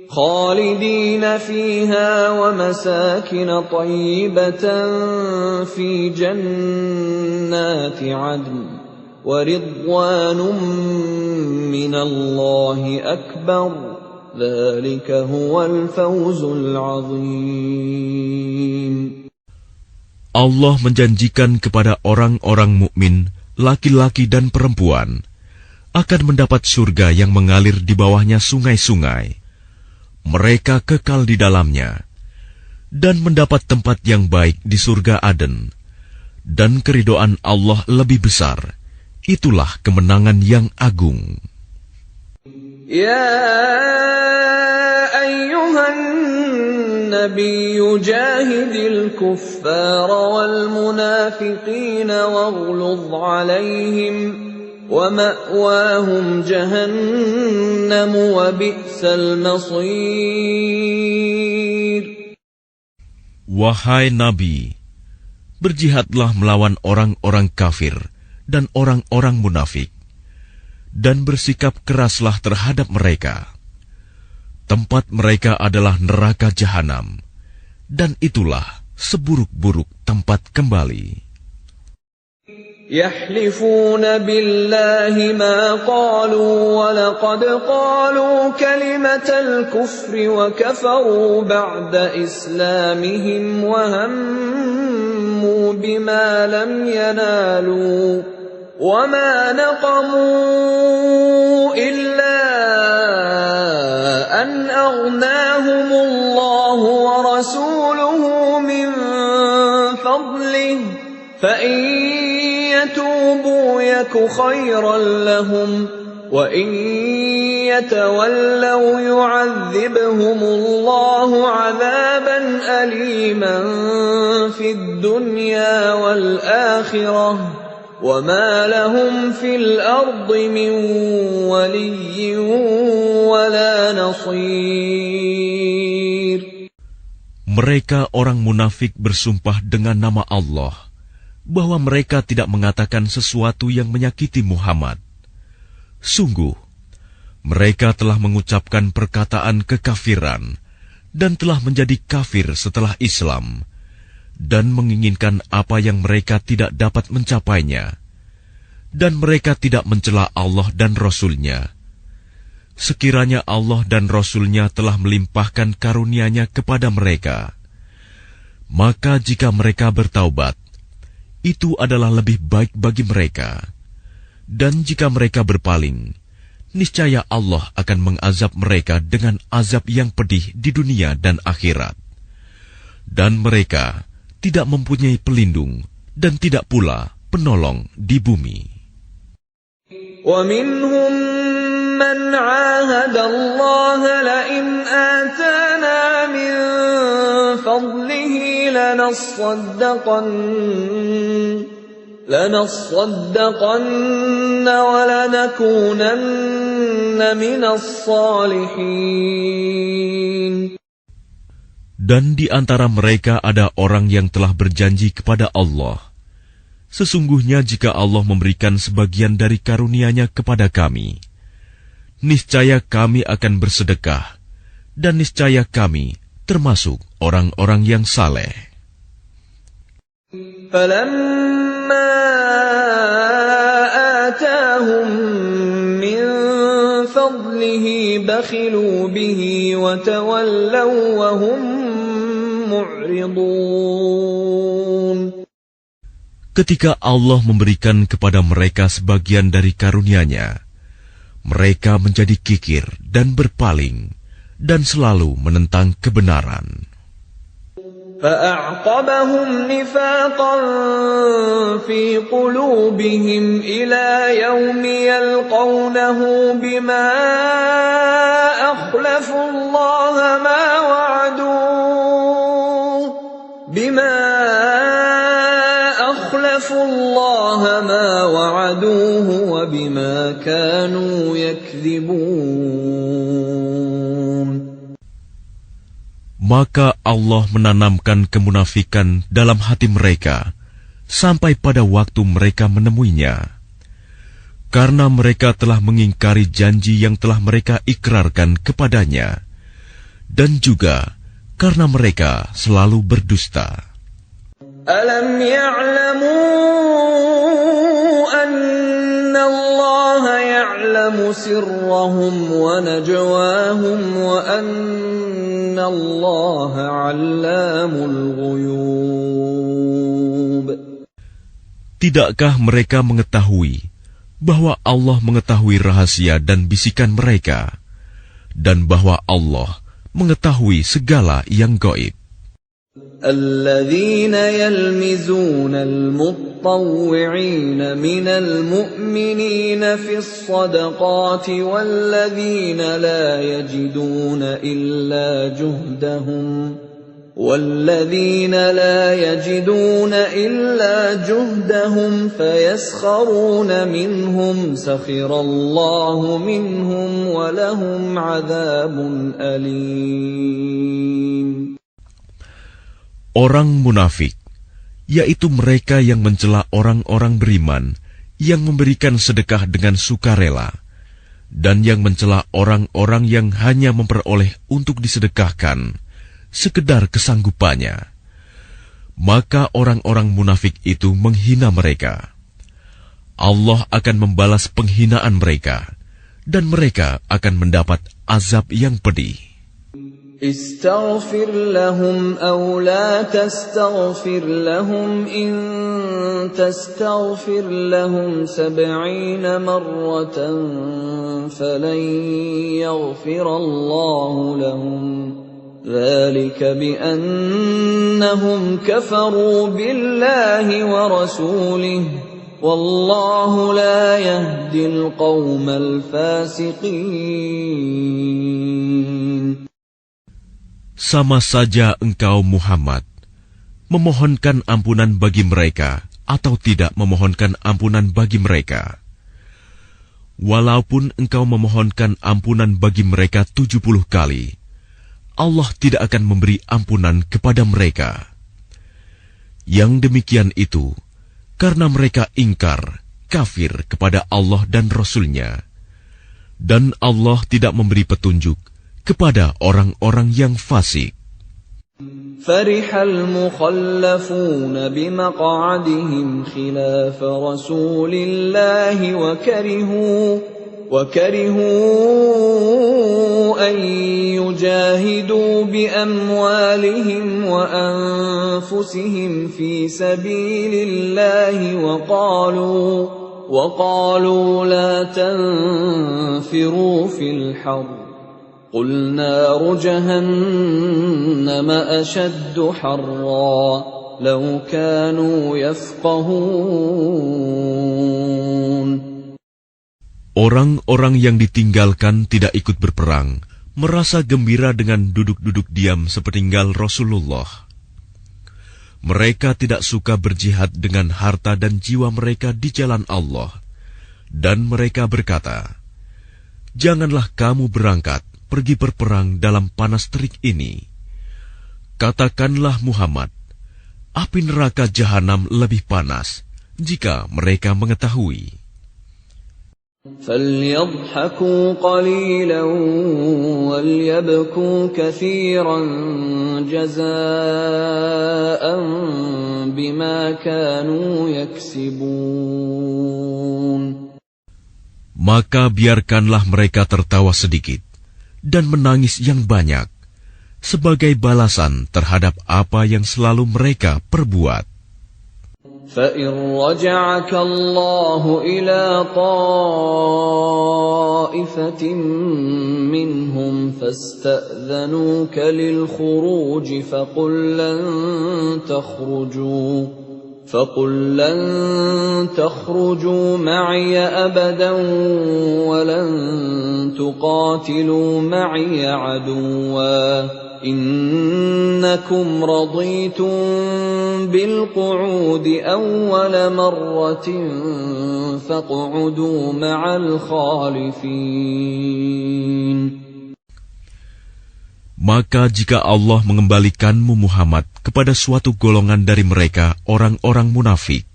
خالدين فيها ومساكن طيبة في جنات عدن ورضوان من الله أكبر ذلك هو الفوز العظيم. Allah menjanjikan kepada orang-orang mukmin, laki-laki dan perempuan, akan mendapat surga yang mengalir di bawahnya sungai-sungai. Mereka kekal di dalamnya, dan mendapat tempat yang baik di surga Aden. Dan keridhaan Allah lebih besar. Itulah kemenangan yang agung. يا أيها النبي جاهد الكفار والمنافقين واغلظ عليهم ومأواهم جهنم وبئس المصير. Wahai Nabi, berjihadlah melawan orang-orang kafir dan orang-orang munafik, dan bersikap keraslah terhadap mereka. Tempat mereka adalah neraka jahanam, dan itulah seburuk-buruk tempat kembali. يحلفون بالله ما قالوا ولقد قالوا كلمة الكفر وكفروا بعد إسلامهم وهموا بما لم ينالوا وما نقموا إلا أن أغناهم الله ورسوله من فضله فإن يتوبوا يك خيرا لهم وإن يتولوا يعذبهم الله عذابا أليما في الدنيا والآخرة وما لهم في الأرض من ولي ولا نصير. Mereka orang munafik bersumpah dengan nama Allah bahwa mereka tidak mengatakan sesuatu yang menyakiti Muhammad. Sungguh, mereka telah mengucapkan perkataan kekafiran dan telah menjadi kafir setelah Islam, dan menginginkan apa yang mereka tidak dapat mencapainya. dan mereka tidak mencela Allah dan Rasul-Nya. Sekiranya Allah dan Rasul-Nya telah melimpahkan karunia-Nya kepada mereka, maka jika mereka bertaubat, itu adalah lebih baik bagi mereka. Dan jika mereka berpaling, niscaya Allah akan mengazab mereka dengan azab yang pedih di dunia dan akhirat. Dan mereka tidak mempunyai pelindung dan tidak pula penolong di bumi. وَمِنْهُمْ مَنْ عَاهَدَ اللَّهَ لَئِنْ آتَانَا مِنْ فَضْلِهِ لَنَصَّدَّقَنَّ وَلَنَكُونَنَّ مِنَ الصَّالِحِينَ. Dan di antara mereka ada orang yang telah berjanji kepada Allah, sesungguhnya jika Allah memberikan sebagian dari karunia-Nya kepada kami, niscaya kami akan bersedekah, dan niscaya kami termasuk orang-orang yang saleh. فَلَمَّا آتَاهُم مِّن فَضْلِهِ بَخِلُوا بِهِ وَتَوَلَّوْا وَهُم مُّعْرِضُونَ. Ketika Allah memberikan kepada mereka sebagian dari karunia-Nya, mereka menjadi kikir dan berpaling, dan selalu menentang kebenaran. فَأَعْقَبَهُمْ نِفَاقًا فِي قُلُوبِهِمْ إِلَى يَوْمِ يَلْقَوْنَهُ بِمَا أَخْلَفُوا اللَّهَ مَا وَعَدُوهُ وَبِمَا كَانُوا يَكْذِبُونَ. Maka Allah menanamkan kemunafikan dalam hati mereka sampai pada waktu mereka menemuinya, karena mereka telah mengingkari janji yang telah mereka ikrarkan kepadanya, dan juga karena mereka selalu berdusta. Alam ya'lamu anna Allah ya'lamu sirrahum wa najwahum wa anna Allah 'allamul ghuyub. Tidakkah mereka mengetahui bahwa Allah mengetahui rahasia dan bisikan mereka, dan bahwa Allah mengetahui segala yang gaib? الذين يلمزون المطوعين من المؤمنين في الصدقات والذين لا يجدون إلا جهدهم فيسخرون منهم سخر الله منهم ولهم عذاب أليم. Orang munafik, yaitu mereka yang mencela orang-orang beriman yang memberikan sedekah dengan sukarela, dan yang mencela orang-orang yang hanya memperoleh untuk disedekahkan sekedar kesanggupannya, maka orang-orang munafik itu menghina mereka. Allah akan membalas penghinaan mereka, dan mereka akan mendapat azab yang pedih. استغفر لهم أو لا تستغفر لهم إن تستغفر لهم 70 مرة فلن يغفر الله لهم ذلك بأنهم كفروا بالله ورسوله والله لا يهدي القوم الفاسقين. Sama saja engkau Muhammad memohonkan ampunan bagi mereka atau tidak memohonkan ampunan bagi mereka. Walaupun engkau memohonkan ampunan bagi mereka 70 kali, Allah tidak akan memberi ampunan kepada mereka. Yang demikian itu karena mereka ingkar, kafir kepada Allah dan Rasul-Nya, dan Allah tidak memberi petunjuk kepada orang-orang yang fasik. فرح المخلفون بمقعدهم خلاف رسول الله وكرهوا أن يجاهدوا بأموالهم وأنفسهم في سبيل الله وقالوا لا تنفروا في الحر قل نار جهنم أشد حرا لو كانوا يفقهون. Orang-orang yang ditinggalkan tidak ikut berperang merasa gembira dengan duduk-duduk diam sepeninggal Rasulullah. Mereka tidak suka berjihad dengan harta dan jiwa mereka di jalan Allah, dan mereka berkata, "Janganlah kamu berangkat pergi berperang dalam panas terik ini." Katakanlah Muhammad, api neraka jahanam lebih panas jika mereka mengetahui. فَلْيَضْحَكُوا قَلِيلًا وَلْيَبْكُوا كَثِيرًا جَزَاءً بِمَا كَانُوا يَكْسِبُونَ. Maka biarkanlah mereka tertawa sedikit dan menangis yang banyak sebagai balasan terhadap apa yang selalu mereka perbuat. فَإِنْ رَجَعَكَ اللَّهُ إِلَى طَائِفَةٍ مِّنْهُمْ فَاسْتَأْذَنُوكَ لِلْخُرُوجِ فَقُلْ لَنْ تَخْرُجُوا مَعِيَ أَبَدًا وَلَنْ تُقَاتِلُوا مَعِيَ عَدُوًّا إِنَّكُمْ رَضِيتُمْ بِالْقُعُودِ أَوَّلَ مَرَّةٍ فَاقْعُدُوا مَعَ الْخَالِفِينَ. Maka jika Allah mengembalikanmu Muhammad kepada suatu golongan dari mereka, orang-orang munafik,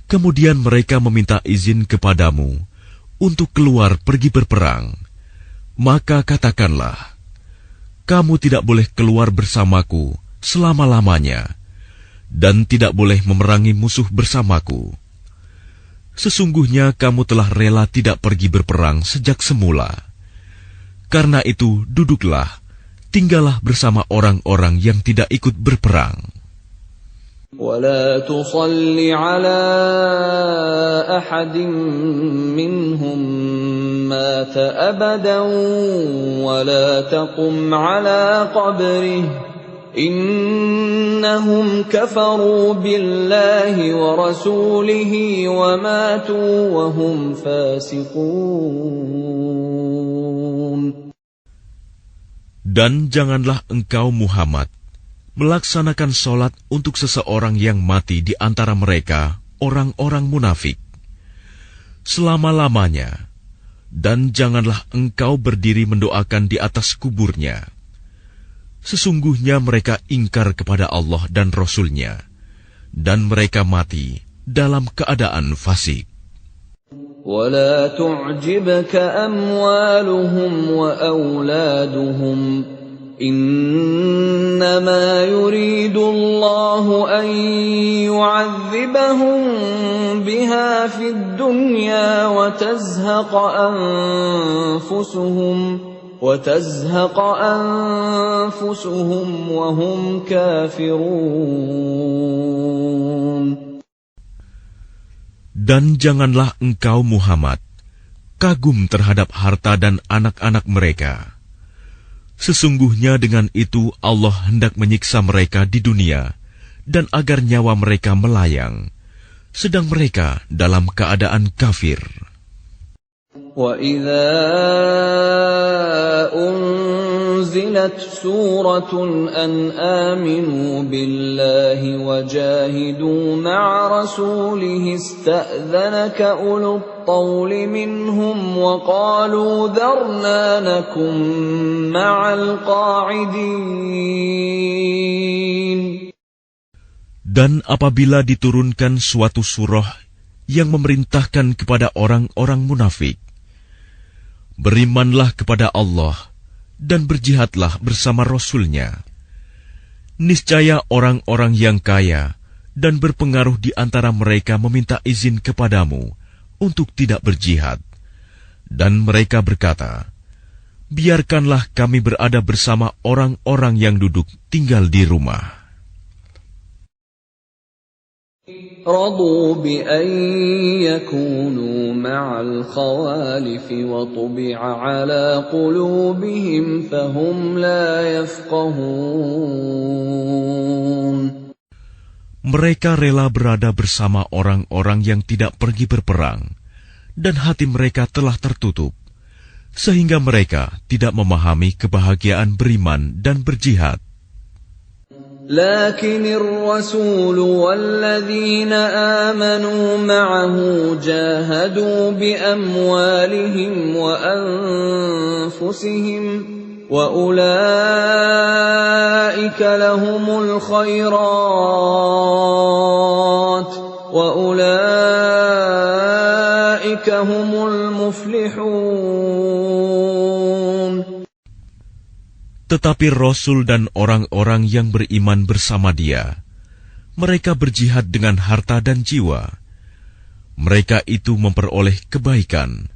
kemudian mereka meminta izin kepadamu untuk keluar pergi berperang, maka katakanlah, kamu tidak boleh keluar bersamaku selama-lamanya, dan tidak boleh memerangi musuh bersamaku. Sesungguhnya kamu telah rela tidak pergi berperang sejak semula. Karena itu, duduklah, tinggallah bersama orang-orang yang tidak ikut berperang. وَلَا تُصَلِّ عَلَى أَحَدٍ مِّنْهُمْ مَاتَ أَبَدًا وَلَا تَقُمْ عَلَى قَبْرِهِ إِنَّهُمْ كَفَرُوا بِاللَّهِ وَرَسُولِهِ وَمَاتُوا وَهُمْ فَاسِقُونَ. Dan janganlah engkau Muhammad melaksanakan sholat untuk seseorang yang mati di antara mereka, orang-orang munafik, selama-lamanya, dan janganlah engkau berdiri mendoakan di atas kuburnya. Sesungguhnya mereka ingkar kepada Allah dan Rasul-Nya, dan mereka mati dalam keadaan fasik. وَلَا تُعْجِبْكَ أَمْوَالُهُمْ وَأَوْلَادُهُمْ إِنَّمَا يُرِيدُ اللَّهُ أَن يُعَذِّبَهُم بِهَا فِي الدُّنْيَا وَتَزْهَقَ أَنفُسُهُمْ وَهُمْ كَافِرُونَ. Dan janganlah engkau Muhammad kagum terhadap harta dan anak-anak mereka. Sesungguhnya dengan itu Allah hendak menyiksa mereka di dunia dan agar nyawa mereka melayang, sedang mereka dalam keadaan kafir. وَإِذَا أُنْزِلَتْ سُورَةٌ أَنْ آمِنُوا بِاللَّهِ وَجَاهِدُوا مَعَ رَسُولِهِ اسْتَأْذَنَكَ أُولُو الطَّوْلِ مِنْهُمْ وَقَالُوا ذَرْنَا نَكُنْ مَعَ الْقَاعِدِينَ. Dan apabila diturunkan suatu surah yang memerintahkan kepada orang-orang munafik, berimanlah kepada Allah dan berjihadlah bersama Rasul-Nya, Niscaya orang-orang yang kaya dan berpengaruh di antara mereka meminta izin kepadamu untuk tidak berjihad. Dan mereka berkata, biarkanlah kami berada bersama orang-orang yang duduk tinggal di rumah. رضوا بأن يكونوا مع الخوالف وطبع على قلوبهم فهم لا يفقهون. Mereka rela berada bersama orang-orang yang tidak pergi berperang, dan hati mereka telah tertutup, sehingga mereka tidak memahami kebahagiaan beriman dan berjihad. لكن الرسول والذين آمنوا معه جاهدوا بأموالهم وأنفسهم وأولئك لهم الخيرات وأولئك هم المفلحون. Tetapi Rasul dan orang-orang yang beriman bersama dia, mereka berjihad dengan harta dan jiwa. Mereka itu memperoleh kebaikan.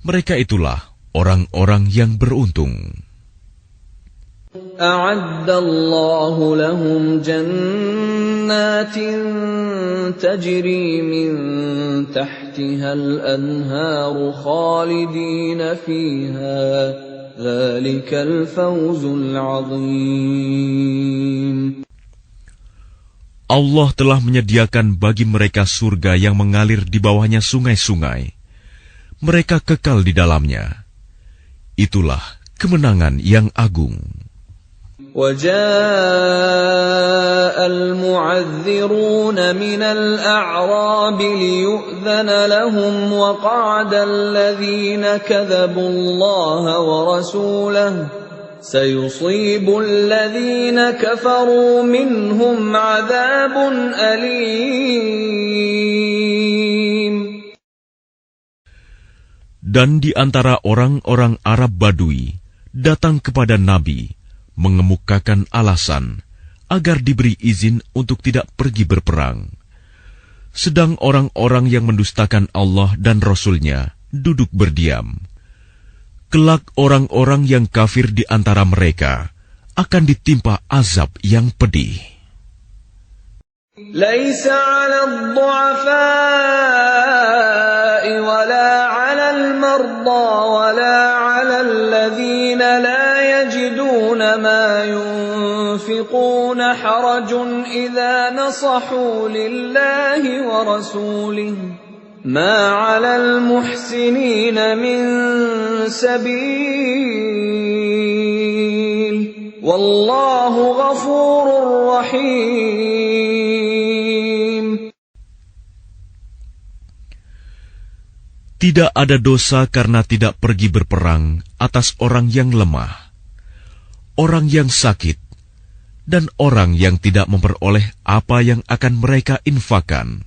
Mereka itulah orang-orang yang beruntung. A'addallahu lahum jannatin tajri min tahtiha al-anharu khalidina fiha. Dzalikal fawzul 'adzim. Allah telah menyediakan bagi mereka surga yang mengalir di bawahnya sungai-sungai. Mereka kekal di dalamnya. Itulah kemenangan yang agung. وَجَاءَ الْمُعَذِّرُونَ مِنَ الْأَعْرَابِ لِيُؤْذَنَ لَهُمْ وَقَعَدَ الَّذِينَ كَذَبُوا اللَّهَ وَرَسُولَهُ سَيُصِيبُ الَّذِينَ كَفَرُوا مِنْهُمْ عَذَابٌ أَلِيمٌ. Dan di antara orang-orang Arab Badui datang kepada Nabi mengemukakan alasan agar diberi izin untuk tidak pergi berperang. Sedang orang-orang yang mendustakan Allah dan Rasul-Nya duduk berdiam. Kelak orang-orang yang kafir di antara mereka akan ditimpa azab yang pedih. Laisa 'alal du'afa'i wala 'alal marda wala 'alal ladzina la يجدون ما ينفقون حرج إذا نصحوا لله ورسوله ما على المحسنين من سبيل والله غفور رحيم. Tidak ada dosa karena tidak pergi berperang atas orang yang lemah, orang yang sakit, dan orang yang tidak memperoleh apa yang akan mereka infakkan,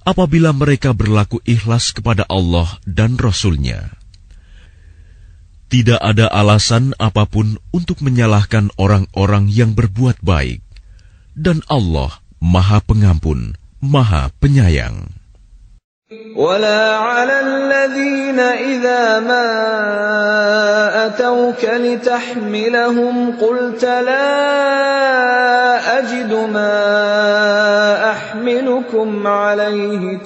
apabila mereka berlaku ikhlas kepada Allah dan Rasul-Nya. Tidak ada alasan apapun untuk menyalahkan orang-orang yang berbuat baik, dan Allah Maha Pengampun, Maha Penyayang. ولا على الذين إذا ما أتوك لتحملهم قلت لا أجد ما أحملكم عليه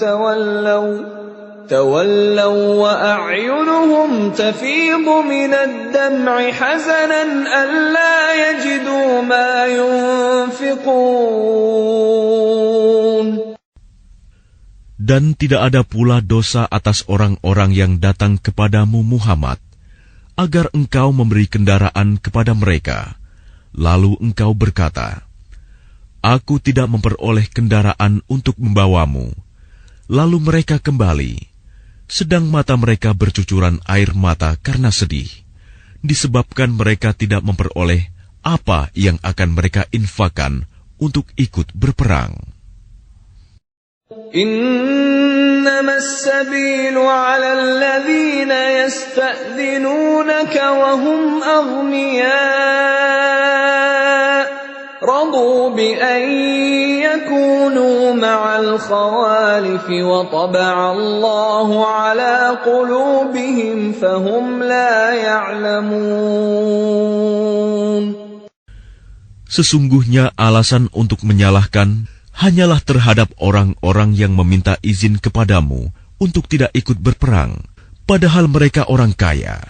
تولوا وأعينهم تفيض من الدمع حزنا ألا يجدوا ما ينفقون. Dan tidak ada pula dosa atas orang-orang yang datang kepadamu Muhammad, agar engkau memberi kendaraan kepada mereka. Lalu engkau berkata, aku tidak memperoleh kendaraan untuk membawamu. Lalu mereka kembali, sedang mata mereka bercucuran air mata karena sedih, disebabkan mereka tidak memperoleh apa yang akan mereka infakkan untuk ikut berperang. إنما السبيل على الذين يستأذنونك وهم أغنياء رضوا بأن يكونوا مع الخوالف وطبع الله على قلوبهم فهم لا يعلمون. Sesungguhnya alasan untuk menyalahkan hanyalah terhadap orang-orang yang meminta izin kepadamu untuk tidak ikut berperang, padahal mereka orang kaya.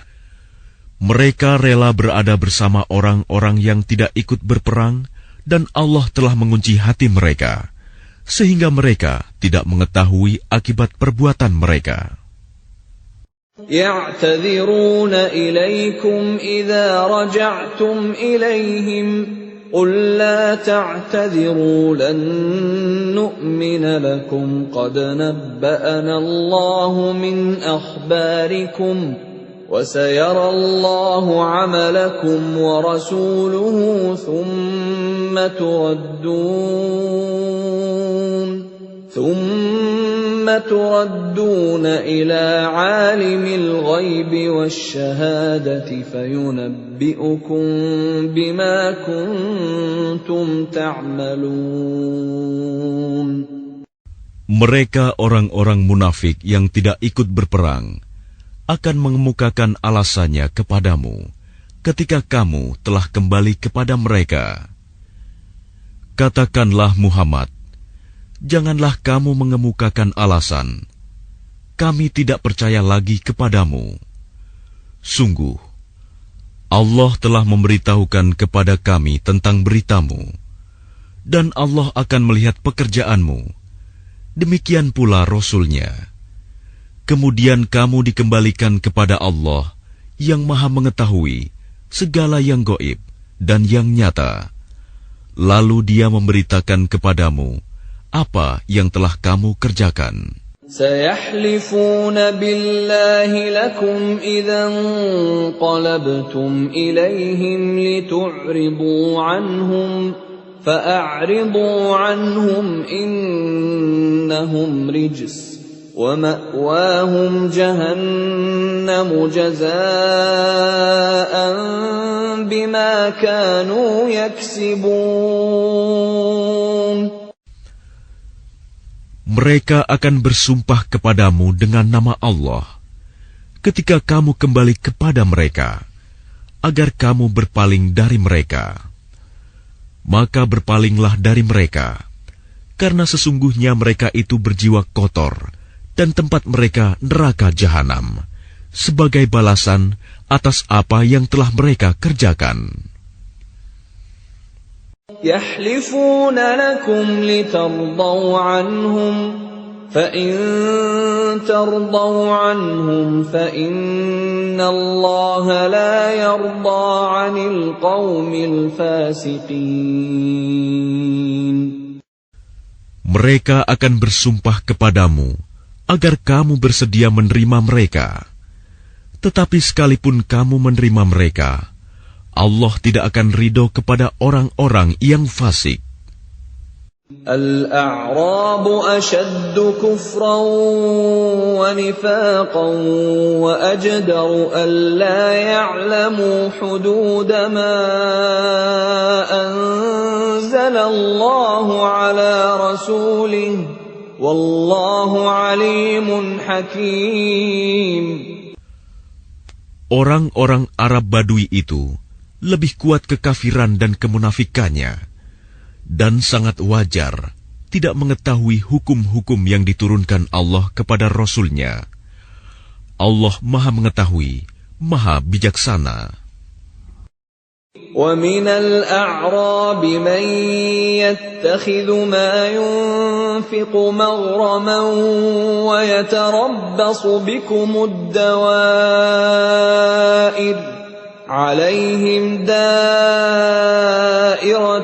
Mereka rela berada bersama orang-orang yang tidak ikut berperang, dan Allah telah mengunci hati mereka, sehingga mereka tidak mengetahui akibat perbuatan mereka. يعتذرون إليكم إذا رجعتم إليهم قل لا تعتذروا لن نؤمن لكم قد نبأنا الله من أخباركم وسيرى الله عملكم ورسوله ثم تردون إلى عالم الغيب والشهادة فينبئكم بما كنتم تعملون. Mereka orang-orang munafik yang tidak ikut berperang akan mengemukakan alasannya kepadamu ketika kamu telah kembali kepada mereka. Katakanlah Muhammad, janganlah kamu mengemukakan alasan, kami tidak percaya lagi kepadamu. Sungguh, Allah telah memberitahukan kepada kami tentang beritamu, dan Allah akan melihat pekerjaanmu. Demikian pula Rasul-Nya. Kemudian kamu dikembalikan kepada Allah yang Maha Mengetahui segala yang gaib dan yang nyata. Lalu Dia memberitakan kepadamu apa yang telah kamu kerjakan. سيحلفون بالله لكم إذا انقلبتم إليهم لتعرضوا عنهم فأعرضوا عنهم إنهم رجس ومأواهم جهنم جزاء بما كانوا يكسبون. Mereka akan bersumpah kepadamu dengan nama Allah ketika kamu kembali kepada mereka, agar kamu berpaling dari mereka. Maka berpalinglah dari mereka, karena sesungguhnya mereka itu berjiwa kotor, dan tempat mereka neraka jahanam, sebagai balasan atas apa yang telah mereka kerjakan. يحلفون لكم لترضوا عنهم فإن ترضوا عنهم فإن الله لا يرضى عن القوم الفاسقين. Mereka akan bersumpah kepadamu agar kamu bersedia menerima mereka. Tetapi sekalipun kamu menerima mereka, Allah tidak akan ridho kepada orang-orang yang fasik. الأعراب أشد كفرا ونفاقا وأجدر ألا يعلموا حدود ما أنزل الله على رسوله والله عليم حكيم. Orang-orang Arab Badui itu lebih kuat kekafiran dan kemunafikannya, dan sangat wajar tidak mengetahui hukum-hukum yang diturunkan Allah kepada Rasul-Nya. Allah Maha Mengetahui, Maha Bijaksana. وَمِنَ الْأَعْرَابِ مَنْ يَتَّخِذُ مَا يُنْفِقُ مَغْرَمًا وَيَتَرَبَّصُ بِكُمُ الدَّوَائِرَ عَلَيْهِمْ دَائِرَةُ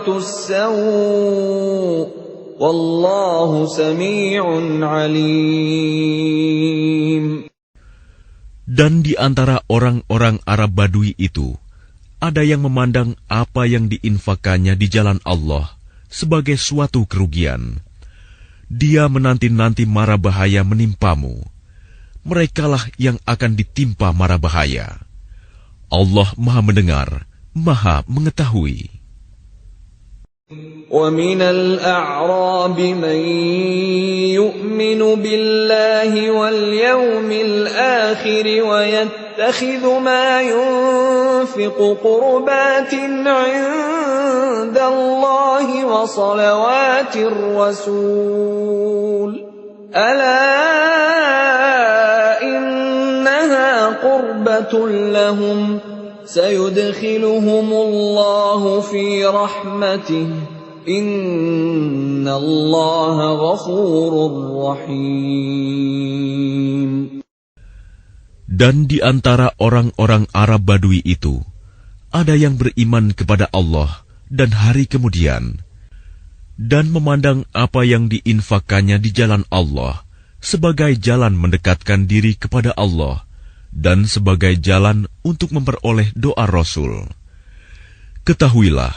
السَّوْءِ وَاللَّهُ سَمِيعٌ عَلِيمٌ. Dan di antara orang-orang Arab Badui itu, ada yang memandang apa yang diinfakannya di jalan Allah sebagai suatu kerugian. Dia menanti-nanti mara bahaya menimpamu. Merekalah yang akan ditimpa mara bahaya. Allah Maha Mendengar, Maha Mengetahui. وَمِنَ الْأَعْرَابِ مَن يُؤْمِنُ بِاللَّهِ وَالْيَوْمِ الْآخِرِ وَيَتَّخِذُ مَا يُنفِقُ قُرُبَاتٍ عِندَ اللَّهِ وَصَلَوَاتِ الرَّسُولِ أَلَا إِنَّهَا قُرْبَةٌ لَّهُمْ سَيُدْخِلُهُمُ اللَّهُ فِي رَحْمَتِهِ إِنَّ اللَّهَ غَفُورٌ رَّحِيمٌ. Dan di antara orang-orang Arab Badui itu, ada yang beriman kepada Allah dan hari kemudian, dan memandang apa yang diinfakkannya di jalan Allah sebagai jalan mendekatkan diri kepada Allah dan sebagai jalan untuk memperoleh doa Rasul. Ketahuilah,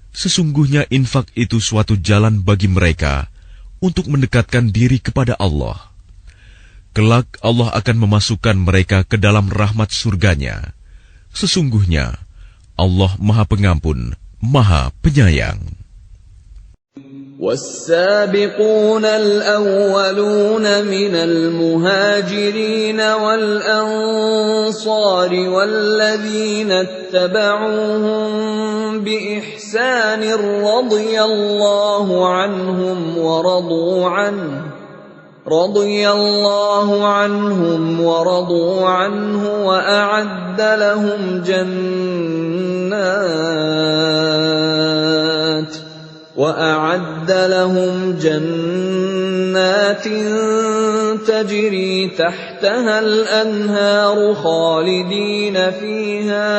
sesungguhnya infak itu suatu jalan bagi mereka untuk mendekatkan diri kepada Allah. Kelak Allah akan memasukkan mereka ke dalam rahmat surganya. Sesungguhnya Allah Maha Pengampun, Maha Penyayang. وَالسَّابِقُونَ الْأَوَّلُونَ مِنَ الْمُهَاجِرِينَ وَالْأَنصَارِ وَالَّذِينَ اتَّبَعُوهُم بِإِحْسَانٍ رَّضِيَ اللَّهُ عَنْهُمْ وَرَضُوا عَنْهُ وَأَعَدَّ لَهُمْ جَنَّاتٍ تَجْرِي تَحْتَهَا الْأَنْهَارُ خَالِدِينَ فِيهَا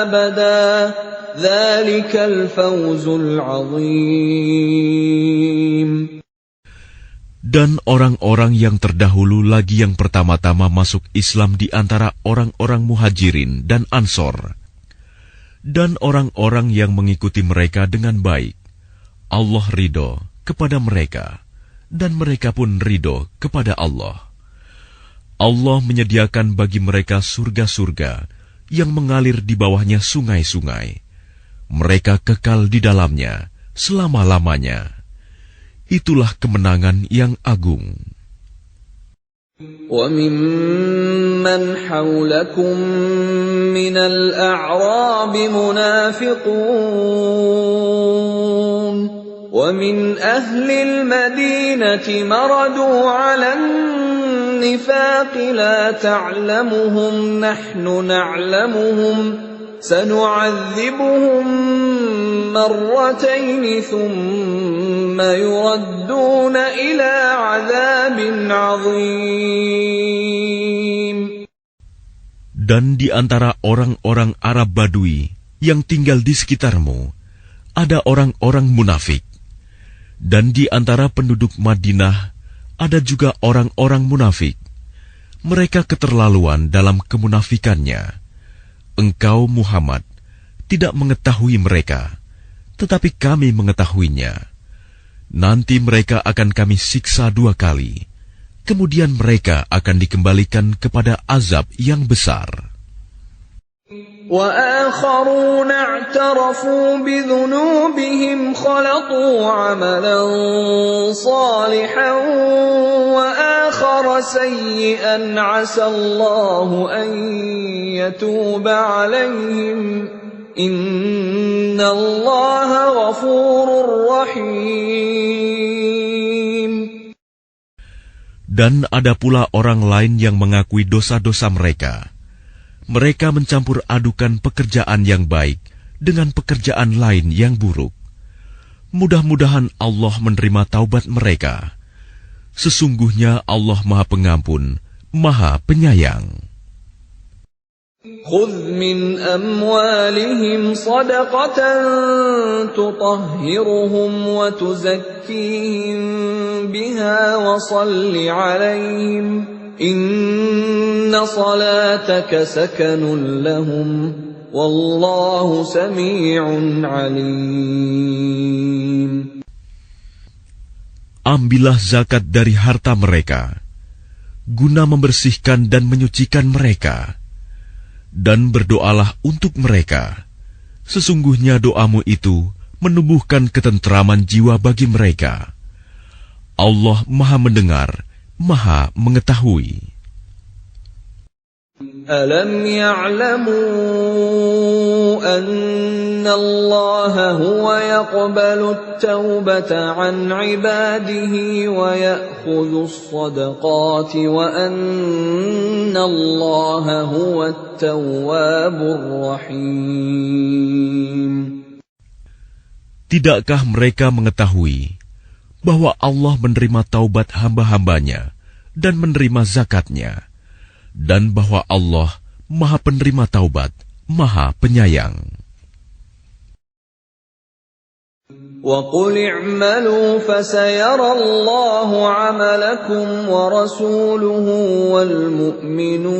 أَبَدًا ذَلِكَ الْفَوْزُ الْعَظِيمُ. Dan orang-orang yang terdahulu lagi yang pertama-tama masuk Islam di antara orang-orang Muhajirin dan Ansor, dan orang-orang yang mengikuti mereka dengan baik, Allah ridho kepada mereka, dan mereka pun ridho kepada Allah. Allah menyediakan bagi mereka surga-surga yang mengalir di bawahnya sungai-sungai. Mereka kekal di dalamnya selama-lamanya. Itulah kemenangan yang agung. وَمِمَّنْ حَوْلَكُمْ مِنَ الْأَعْرَابِ مُنَافِقُونَ وَمِنْ أَهْلِ الْمَدِينَةِ مَرَدُوا عَلَى النِّفَاقِ لَا تَعْلَمُهُمْ نَحْنُ نَعْلَمُهُمْ سَنُعَذِّبُهُمْ مرتين ثم يردون إلى عذاب عظيم. Dan di antara orang-orang Arab Badui yang tinggal di sekitarmu, ada orang-orang munafik. Dan di antara penduduk Madinah, ada juga orang-orang munafik. Mereka keterlaluan dalam kemunafikannya. Engkau, Muhammad, tidak mengetahui mereka, tetapi kami mengetahuinya. Nanti mereka akan kami siksa 2 kali. Kemudian mereka akan dikembalikan kepada azab yang besar. وَآخَرُونَ اعْتَرَفُوا بِذُنُوبِهِمْ خَلَطُوا عَمَلًا صَالِحًا وَآخَرَ سَيِّئًا عَسَى اللَّهُ أَن يَتُوبَ عَلَيْهِمْ إِنَّ اللَّهَ غَفُورٌ رَّحِيمٌ. Dan ada pula orang lain yang mengakui dosa-dosa mereka. Mereka mencampur adukan pekerjaan yang baik dengan pekerjaan lain yang buruk. Mudah-mudahan Allah menerima taubat mereka. Sesungguhnya Allah Maha Pengampun, Maha Penyayang. خُذْ مِنْ أَمْوَالِهِمْ صَدَقَةً تُطَهِّرُهُمْ وَتُزَكِّيهِمْ بِهَا وَصَلِّ عَلَيْهِمْ إِنَّ صَلَاتَكَ سَكَنٌ لَهُمْ وَاللَّهُ سَمِيعٌ عَلِيمٌ. Ambillah zakat dari harta mereka, guna membersihkan dan menyucikan mereka. Dan berdoalah untuk mereka. Sesungguhnya doamu itu menumbuhkan ketentraman jiwa bagi mereka. Allah Maha Mendengar, Maha Mengetahui. Alam ya'lamu anna Allah huwa yaqbalu at-taubata 'an 'ibadihi wa ya'khudhu as-sadaqati wa anna Allah huwa at-tawwabur rahim. Tidakkah mereka mengetahui bahwa Allah menerima taubat hamba-hambanya dan menerima zakatnya, dan bahwa Allah Maha Penerima Taubat, Maha Penyayang. وَقُلِ اعْمَلُوا فَسَيَرَى اللَّهُ عَمَلَكُمْ وَرَسُولُهُ وَالْمُؤْمِنُونَ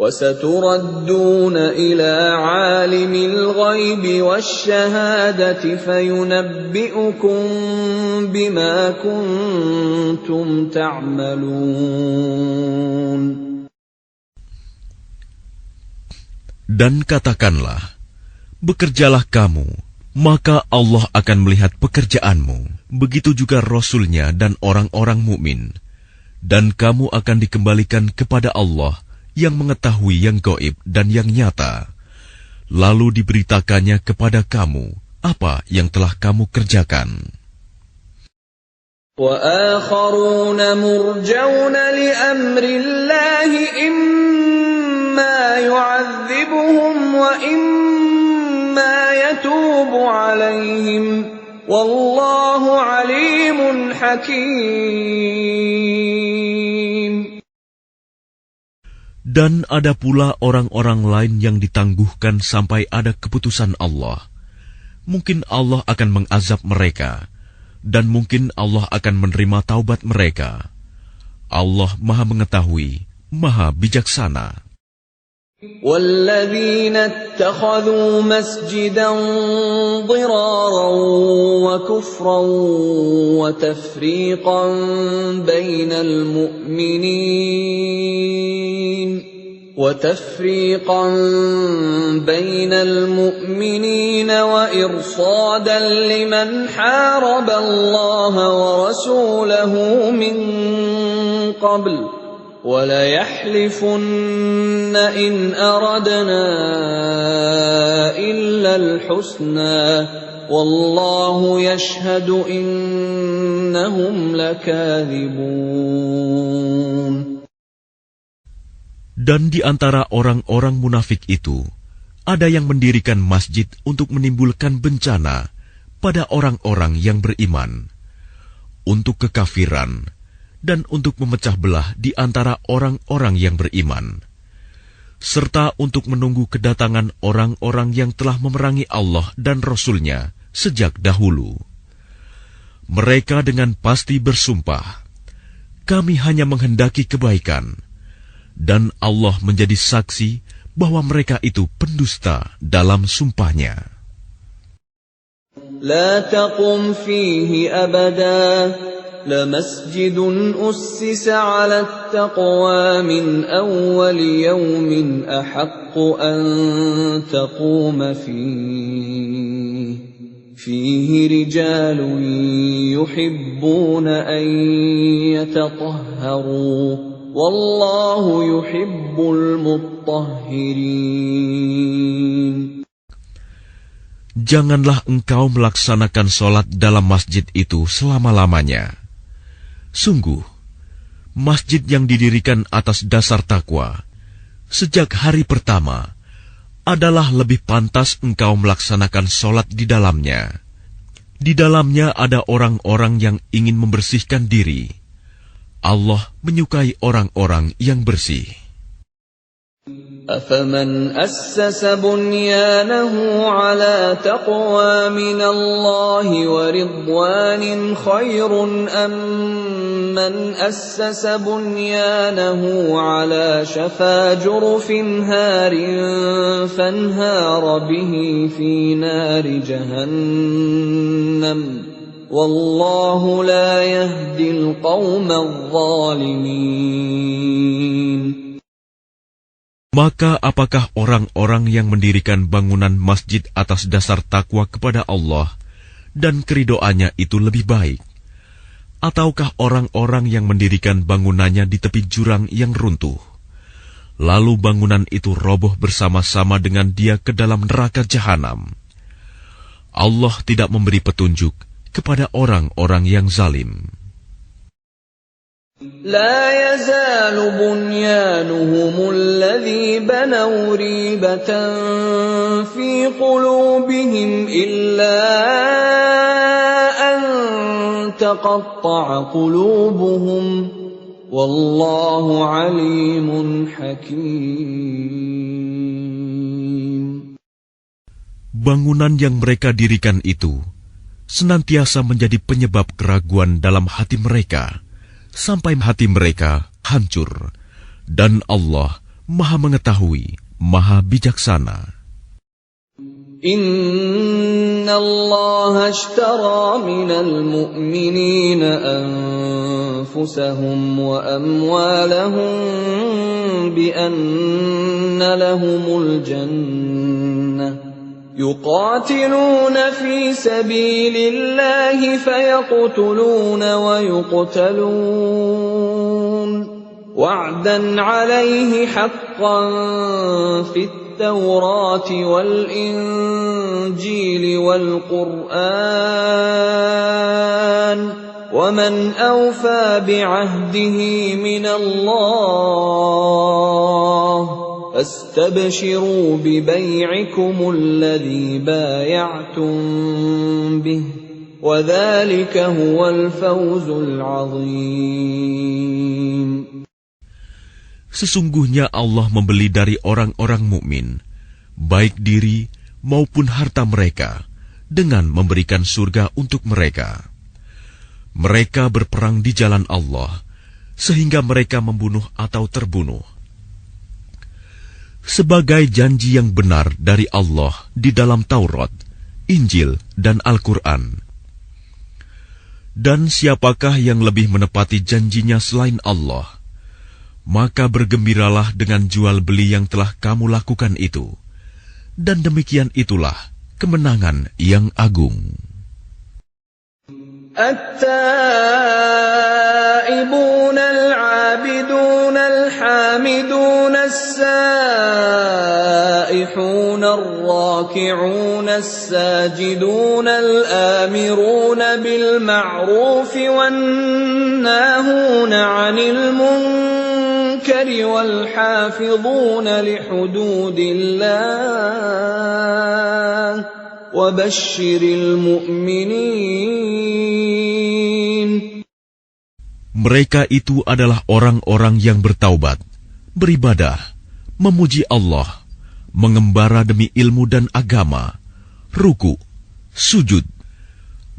وَسَتُرَدُّونَ إِلَى عَالِمِ الْغَيْبِ وَالشَّهَادَةِ فَيُنَبِّئُكُم بِمَا كُنتُمْ تَعْمَلُونَ. Dan katakanlah, bekerjalah kamu, maka Allah akan melihat pekerjaanmu. Begitu juga Rasul-Nya dan orang-orang mukmin. Dan kamu akan dikembalikan kepada Allah yang mengetahui yang gaib dan yang nyata. Lalu diberitakannya kepada kamu apa yang telah kamu kerjakan. وَآخَرُونَ مُرْجَوْنَ لِأَمْرِ اللَّهِ إِمَّا يُعَذِّبُهُمْ وَإِمَّا يَتُوبُ عَلَيْهِمْ وَاللَّهُ عَلِيمٌ حَكِيمٌ. Dan ada pula orang-orang lain yang ditangguhkan sampai ada keputusan Allah. Mungkin Allah akan mengazab mereka, dan mungkin Allah akan menerima taubat mereka. Allah Maha Mengetahui, Maha Bijaksana. وَالَّذِينَ اتَّخَذُوا مَسْجِدًا ضِرَارًا وَكُفْرًا وَتَفْرِيقًا بَيْنَ الْمُؤْمِنِينَ وَإِرْصَادًا لِمَنْ حَارَبَ اللَّهَ وَرَسُولَهُ مِنْ قَبْلُ وَلَيَحْلِفُنَّ إِنْ أَرَدْنَا إِلَّا الْحُسْنَى وَاللَّهُ يَشْهَدُ إِنَّهُمْ لَكَاذِبُونَ. Dan di antara orang-orang munafik itu, ada yang mendirikan masjid untuk menimbulkan bencana pada orang-orang yang beriman, untuk kekafiran, dan untuk memecah belah di antara orang-orang yang beriman, serta untuk menunggu kedatangan orang-orang yang telah memerangi Allah dan Rasul-Nya sejak dahulu. Mereka dengan pasti bersumpah, kami hanya menghendaki kebaikan, dan Allah menjadi saksi bahwa mereka itu pendusta dalam sumpahnya. La taqum fihi abada لمسجد أسس على التقوى من أول يوم أحق أن تقوم فيه رجال يحبون أن يتطهروا والله يحب المطهرين. Janganlah engkau melaksanakan sholat dalam masjid itu selama-lamanya. Sungguh, masjid yang didirikan atas dasar takwa sejak hari pertama adalah lebih pantas engkau melaksanakan sholat di dalamnya. Di dalamnya ada orang-orang yang ingin membersihkan diri. Allah menyukai orang-orang yang bersih. أَفَمَنْ أَسَّسَ بُنْيَانَهُ عَلَى تَقْوَى مِنَ اللَّهِ وَرِضْوَانٍ خَيْرٌ أَمْ مَنْ أَسَّسَ بُنْيَانَهُ عَلَى شَفَا جُرُفٍ هَارٍ فَانْهَارَ بِهِ فِي نَارِ جَهَنَّمَ وَاللَّهُ لَا يَهْدِي الْقَوْمَ الظَّالِمِينَ. Maka apakah orang-orang yang mendirikan bangunan masjid atas dasar takwa kepada Allah dan keridoannya itu lebih baik? Ataukah orang-orang yang mendirikan bangunannya di tepi jurang yang runtuh, lalu bangunan itu roboh bersama-sama dengan dia ke dalam neraka jahanam? Allah tidak memberi petunjuk kepada orang-orang yang zalim. لا يزال بنيانهم الذي بنوا ريبة في قلوبهم إلا أن تقطع قلوبهم والله عليم حكيم. Bangunan yang mereka dirikan itu senantiasa menjadi penyebab keraguan dalam hati mereka, sampai hati mereka hancur, dan Allah Maha Mengetahui, Maha Bijaksana. Inna Allah ashtara minal mu'minina anfusahum wa amwalahum bi anna lahumul jannah. يقاتلون في سبيل الله فيقتلون ويقتلون وعدا عليه حقا في التوراة والإنجيل والقرآن ومن أوفى بعهده من الله فاستبشروا ببيعكم الذي بايعتم به وذلك هو الفوز العظيم. Sesungguhnya Allah membeli dari orang-orang mukmin, baik diri maupun harta mereka, dengan memberikan surga untuk mereka. Mereka berperang di jalan Allah, sehingga mereka membunuh atau terbunuh. Sebagai janji yang benar dari Allah di dalam Taurat, Injil, dan Al-Quran. Dan siapakah yang lebih menepati janjinya selain Allah? Maka bergembiralah dengan jual beli yang telah kamu lakukan itu. Dan demikian itulah kemenangan yang agung. التائبون العابدون الحامدون السائحون الراكعون الساجدون الآمرون بالمعروف والناهون عن المنكر والحافظون لحدود الله وبشر المؤمنين. Mereka itu adalah orang-orang yang bertaubat, beribadah, memuji Allah, mengembara demi ilmu dan agama, ruku, sujud,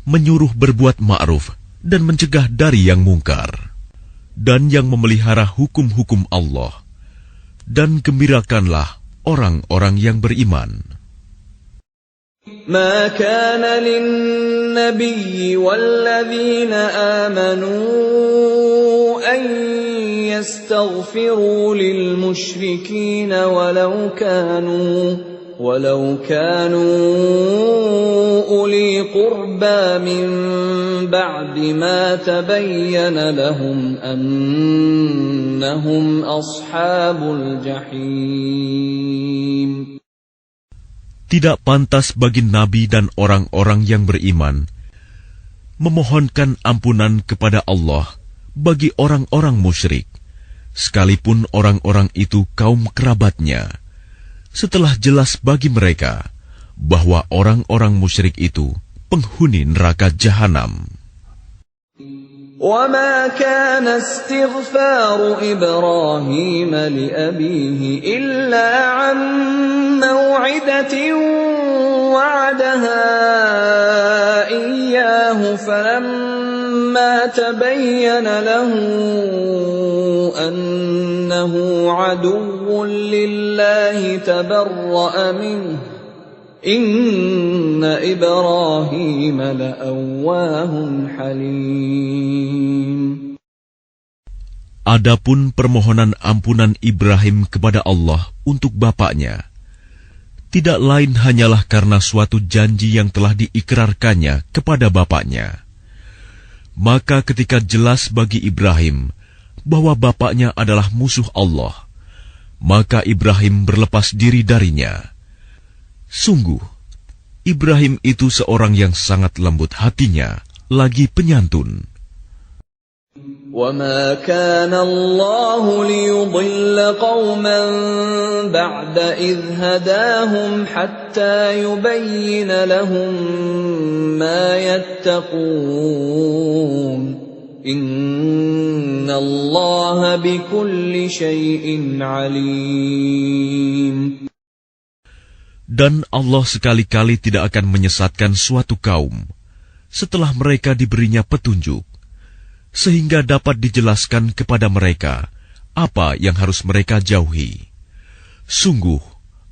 menyuruh berbuat ma'ruf dan mencegah dari yang mungkar, dan yang memelihara hukum-hukum Allah. Dan gembirakanlah orang-orang yang beriman. ما كان للنبي والذين آمنوا أن يستغفروا للمشركين ولو كانوا أولي قربى من بعد ما تبين لهم أنهم أصحاب الجحيم. Tidak pantas bagi Nabi dan orang-orang yang beriman memohonkan ampunan kepada Allah bagi orang-orang musyrik, sekalipun orang-orang itu kaum kerabatnya, setelah jelas bagi mereka bahwa orang-orang musyrik itu penghuni neraka jahanam. وَمَا كَانَ اسْتِغْفَارُ إِبْرَاهِيمَ لِأَبِيهِ إِلَّا عَن مَّوْعِدَةٍ وَعَدَهَا إِيَّاهُ فَلَمَّا تَبَيَّنَ لَهُ أَنَّهُ عَدُوٌّ لِّلَّهِ تَبَرَّأَ مِنْهُ Inna Ibrahim la'awwahun halim. Adapun permohonan ampunan Ibrahim kepada Allah untuk bapaknya, tidak lain hanyalah karena suatu janji yang telah diikrarkannya kepada bapaknya. Maka ketika jelas bagi Ibrahim bahwa bapaknya adalah musuh Allah, maka Ibrahim berlepas diri darinya. Sungguh, Ibrahim itu seorang yang sangat lembut hatinya, lagi penyantun. وَمَا كَانَ اللَّهُ لِيُضِلَّ قَوْمًا بَعْدَ إِذْ هَدَاهُمْ حَتَّى يُبَيِّنَ لَهُم مَّا يَتَّقُونَ إِنَّ اللَّهَ بِكُلِّ شَيْءٍ عَلِيمٌ. Dan Allah sekali-kali tidak akan menyesatkan suatu kaum setelah mereka diberinya petunjuk, sehingga dapat dijelaskan kepada mereka apa yang harus mereka jauhi. Sungguh,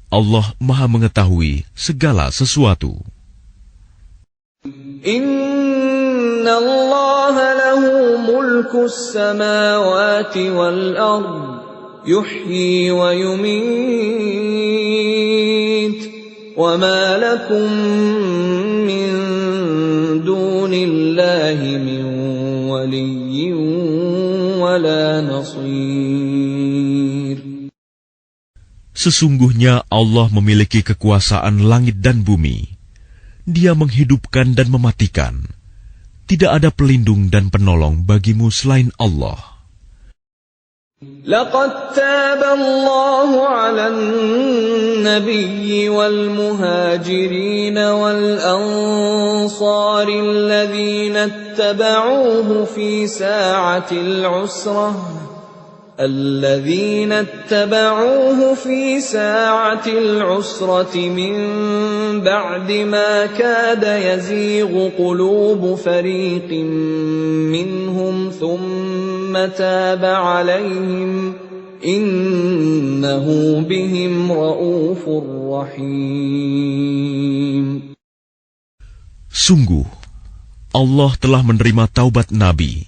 Allah Maha Mengetahui segala sesuatu. Inna Allah lahu mulkus samawati wal ard, yuhyi wa yumit, wa ma lakum min dunillahi min waliyyin wala nasir. Sesungguhnya Allah memiliki kekuasaan langit dan bumi. Dia menghidupkan dan mematikan. Tidak ada pelindung dan penolong bagimu selain Allah. لقد تاب الله على النبي والمهاجرين والأنصار الذين اتبعوه في ساعة العسرة من بعد ما كاد يزيغ قلوب فريق منهم ثم تاب عليهم إنه بهم رءوف رحيم. Sungguh, Allah telah menerima taubat Nabi,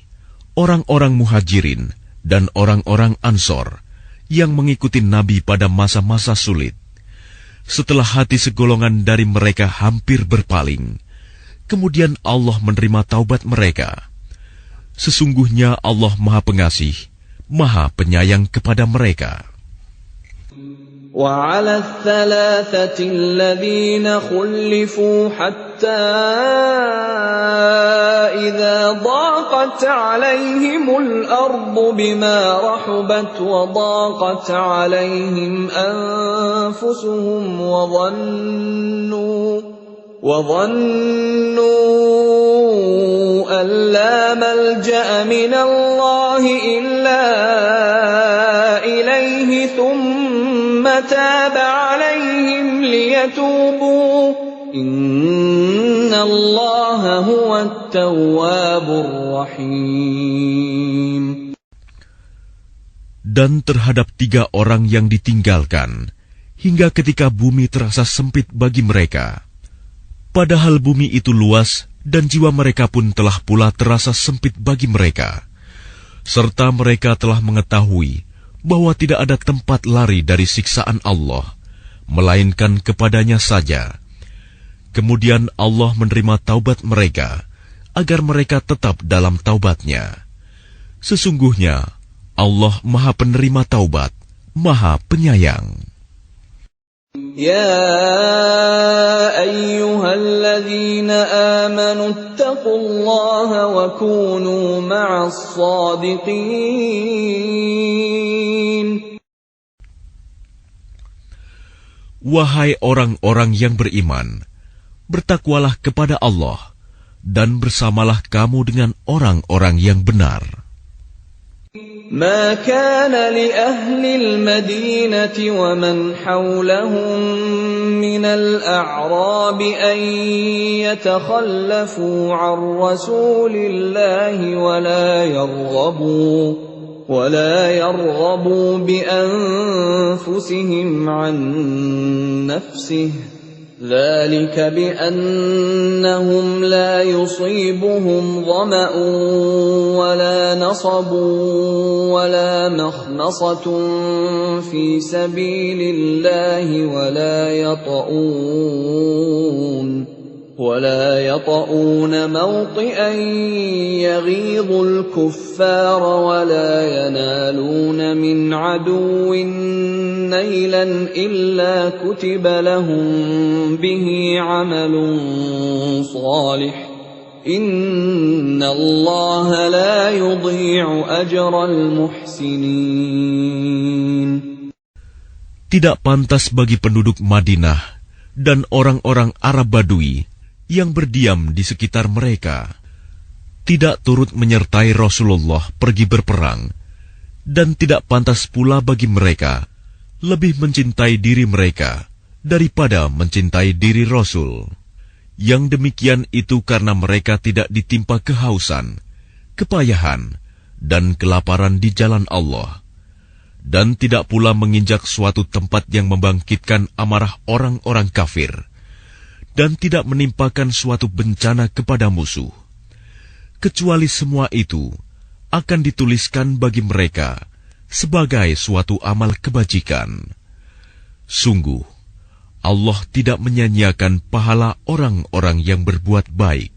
orang-orang muhajirin, dan orang-orang Ansor yang mengikuti Nabi pada masa-masa sulit. Setelah hati segolongan dari mereka hampir berpaling, kemudian Allah menerima taubat mereka. Sesungguhnya Allah Maha Pengasih, Maha Penyayang kepada mereka. وعلى الثلاثة الذين خلفوا حتى إذا ضاقت عليهم الأرض بما رحبت وضاقت عليهم أنفسهم وظنوا أن لا ملجأ من الله إلا إليه ثم تاب عليهم ليتوبوا إن الله هو التواب الرحيم. Dan terhadap 3 orang yang ditinggalkan, hingga ketika bumi terasa sempit bagi mereka. Padahal bumi itu luas, dan jiwa mereka pun telah pula terasa sempit bagi mereka. Serta mereka telah mengetahui bahwa tidak ada tempat lari dari siksaan Allah, melainkan kepadanya saja. Kemudian Allah menerima taubat mereka, agar mereka tetap dalam taubatnya. Sesungguhnya, Allah Maha Penerima Taubat, Maha Penyayang. يا أيها الذين آمنوا اتقوا الله وكونوا مع الصادقين. Wahai orang-orang yang beriman, bertakwalah kepada Allah, dan bersamalah kamu dengan orang-orang yang benar. ما كان لأهل المدينة ومن حولهم من الأعراب أن يتخلفوا عن رسول الله ولا يرغبوا بأنفسهم عن نفسه ذلك بأنهم لا يصيبهم ظمأ ولا نصب ولا مخمصة في سبيل الله ولا يطؤون موطئا يغيظ الكفار ولا ينالون من عدو نيلا إلا كتب لهم به عمل صالح إن الله لا يضيع أجر المحسنين. Tidak pantas bagi penduduk Madinah dan orang-orang Arab Badui yang berdiam di sekitar mereka, tidak turut menyertai Rasulullah pergi berperang, dan tidak pantas pula bagi mereka lebih mencintai diri mereka daripada mencintai diri Rasul. Yang demikian itu karena mereka tidak ditimpa kehausan, kepayahan, dan kelaparan di jalan Allah, dan tidak pula menginjak suatu tempat yang membangkitkan amarah orang-orang kafir, dan tidak menimpakan suatu bencana kepada musuh, kecuali semua itu akan dituliskan bagi mereka sebagai suatu amal kebajikan. Sungguh, Allah tidak menyanyiakan pahala orang-orang yang berbuat baik.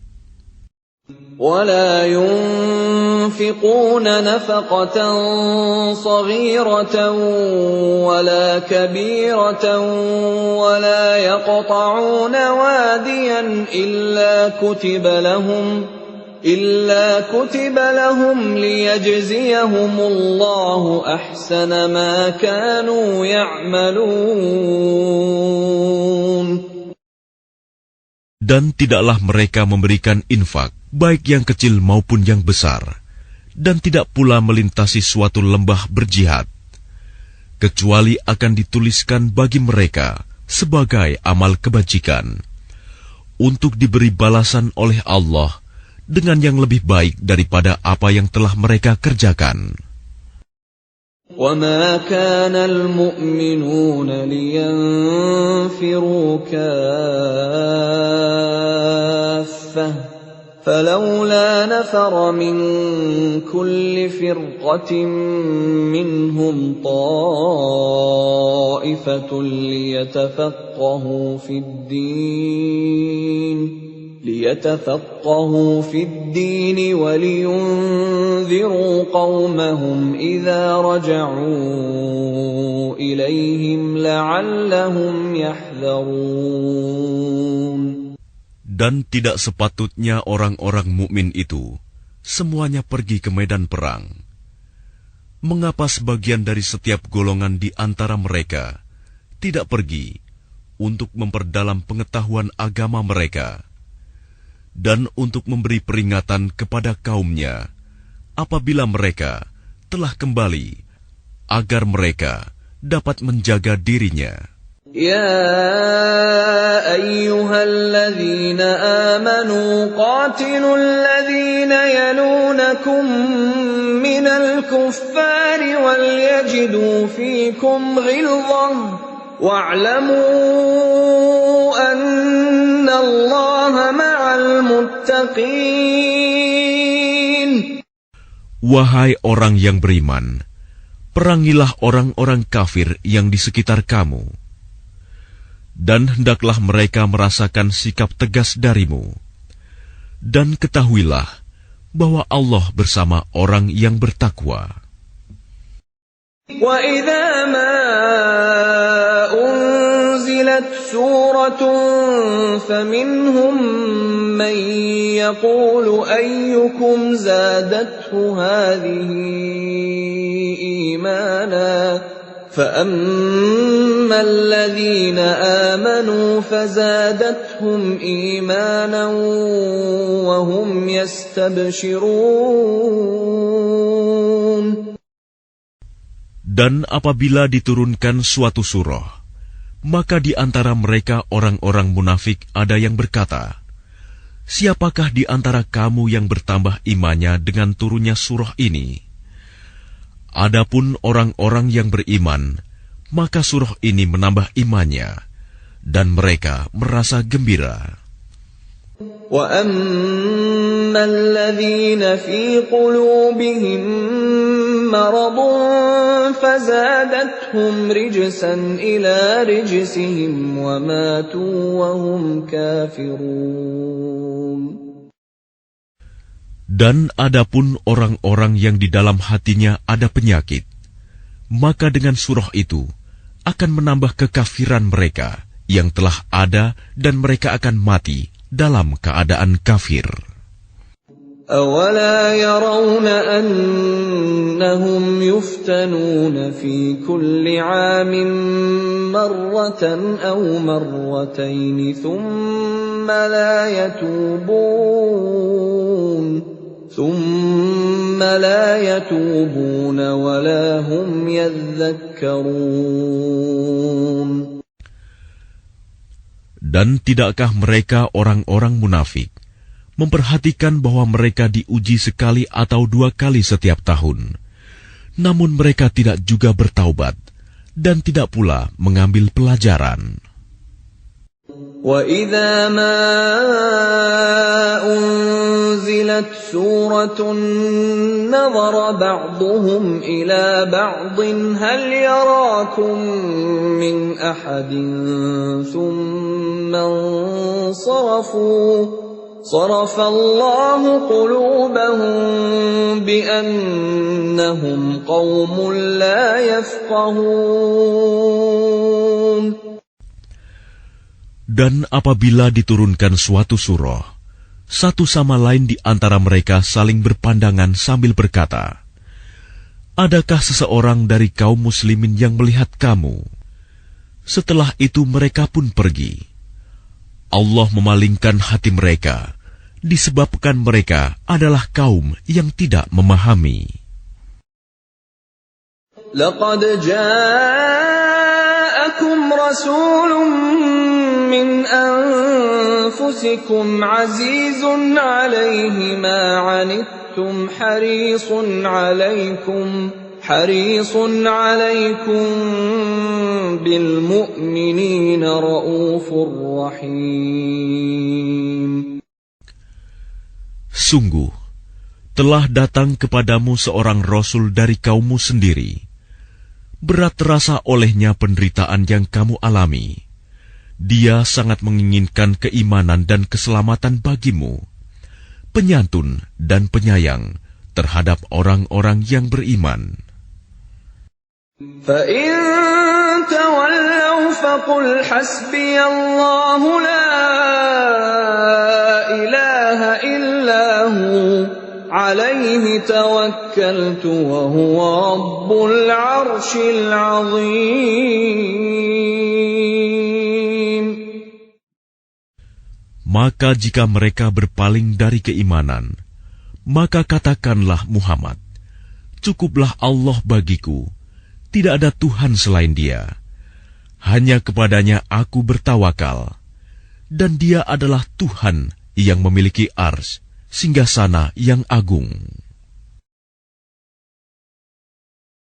ولا ينفقون نفقة صغيرة ولا كبيرة ولا يقطعون واديا إلا كتب لهم ليجزيهم الله أحسن ما كانوا يعملون. Dan tidaklah mereka memberikan infak, baik yang kecil maupun yang besar, dan tidak pula melintasi suatu lembah berjihad, kecuali akan dituliskan bagi mereka sebagai amal kebajikan, untuk diberi balasan oleh Allah dengan yang lebih baik daripada apa yang telah mereka kerjakan. وَمَا كَانَ الْمُؤْمِنُونَ لِيَنْفِرُوا كَافَّةً فَلَوْلَا نَفَرَ مِنْ كُلِّ فِرْقَةٍ مِّنْهُمْ طَائِفَةٌ ليتفقهوا في الدين ولينذروا قومهم إذا رجعوا إليهم لعلهم يحذرون. Dan tidak sepatutnya orang-orang mukmin itu semuanya pergi ke medan perang. Mengapa sebagian dari setiap golongan di antara mereka tidak pergi untuk memperdalam pengetahuan agama mereka, dan untuk memberi peringatan kepada kaumnya apabila mereka telah kembali, agar mereka dapat menjaga dirinya. Ya ayyuhalladzina amanu qatilul ladzina yalunakum minal kuffari wal yajidu fikum ghilzah wa'lamu anna Allaha ma'al muttaqin. Wahai orang yang beriman, perangilah orang-orang kafir yang di sekitar kamu, dan hendaklah mereka merasakan sikap tegas darimu. Dan ketahuilah bahwa Allah bersama orang yang bertakwa. Wa idza ma unzilat suratun faminhum man yaqulu ayyukum zadathu hadhihi imana فَأَمَّا الَّذِينَ آمَنُوا فَزَادَتْهُمْ إِيمَانًا وَهُمْ يَسْتَبْشِرُونَ. Dan apabila diturunkan suatu surah, maka di antara mereka orang-orang munafik ada yang berkata, "Siapakah di antara kamu yang bertambah imannya dengan turunnya surah ini?" Adapun orang-orang yang beriman, maka surah ini menambah imannya, dan mereka merasa gembira. وَأَمَّا الَّذِينَ فِي قُلُوبِهِم مَّرَضٌ فَزَادَتْهُمْ رِجْسًا إِلَىٰ رِجْسِهِمْ وَمَاتُوا وَهُمْ كَافِرُونَ. Dan adapun orang-orang yang di dalam hatinya ada penyakit, maka dengan surah itu akan menambah kekafiran mereka yang telah ada dan mereka akan mati dalam keadaan kafir. أَوَلَا يَرَوْنَ أَنَّهُمْ يُفْتَنُونَ فِي كُلِّ عَامٍ مَّرَّةً أَوْ مَرَّتَيْنِ ثُمَّ لَا يَتُوبُونَ وَلَا هُمْ يَذَّكَّرُونَ. Dan tidakkah mereka orang-orang munafik memperhatikan bahwa mereka diuji sekali atau 2 kali setiap tahun, namun mereka tidak juga bertaubat dan tidak pula mengambil pelajaran. وَإِذَا مَا أُنزِلَتْ سُورَةٌ نَظَرَ بَعْضُهُمْ إِلَى بَعْضٍ هَلْ يَرَاكُمْ مِنْ أَحَدٍ ثُمَّ انصَرَفُوا صَرَفَ اللَّهُ قُلُوبَهُم بِأَنَّهُمْ قَوْمٌ لَّا يَفْقَهُونَ. Dan apabila diturunkan suatu surah, satu sama lain di antara mereka saling berpandangan sambil berkata, "Adakah seseorang dari kaum muslimin yang melihat kamu?" Setelah itu mereka pun pergi. Allah memalingkan hati mereka, disebabkan mereka adalah kaum yang tidak memahami. لَقَدْ جَاءَكُمْ رَسُولٌ مِّنْ أَنفُسِكُمْ عَزِيزٌ عَلَيْهِ مَا عَنِتُّمْ حَرِيصٌ عَلَيْكُمْ بِالْمُؤْمِنِينَ رَءُوفٌ رَّحِيمٌ. Sungguh, telah datang kepadamu seorang Rasul dari kaummu sendiri. Berat terasa olehnya penderitaan yang kamu alami. Dia sangat menginginkan keimanan dan keselamatan bagimu, penyantun dan penyayang terhadap orang-orang yang beriman. فَإِن تَوَلَّوْا فَقُلْ حَسْبِيَ اللَّهُ لَا إِلَٰهَ إِلَّا هُوَ عَلَيْهِ تَوَكَّلْتُ وَهُوَ رَبُّ الْعَرْشِ الْعَظِيمِ. Maka jika mereka berpaling dari keimanan, maka katakanlah Muhammad, "Cukuplah Allah bagiku, tidak ada Tuhan selain Dia. Hanya kepadanya aku bertawakal, dan Dia adalah Tuhan yang memiliki arsy, singgasana yang agung."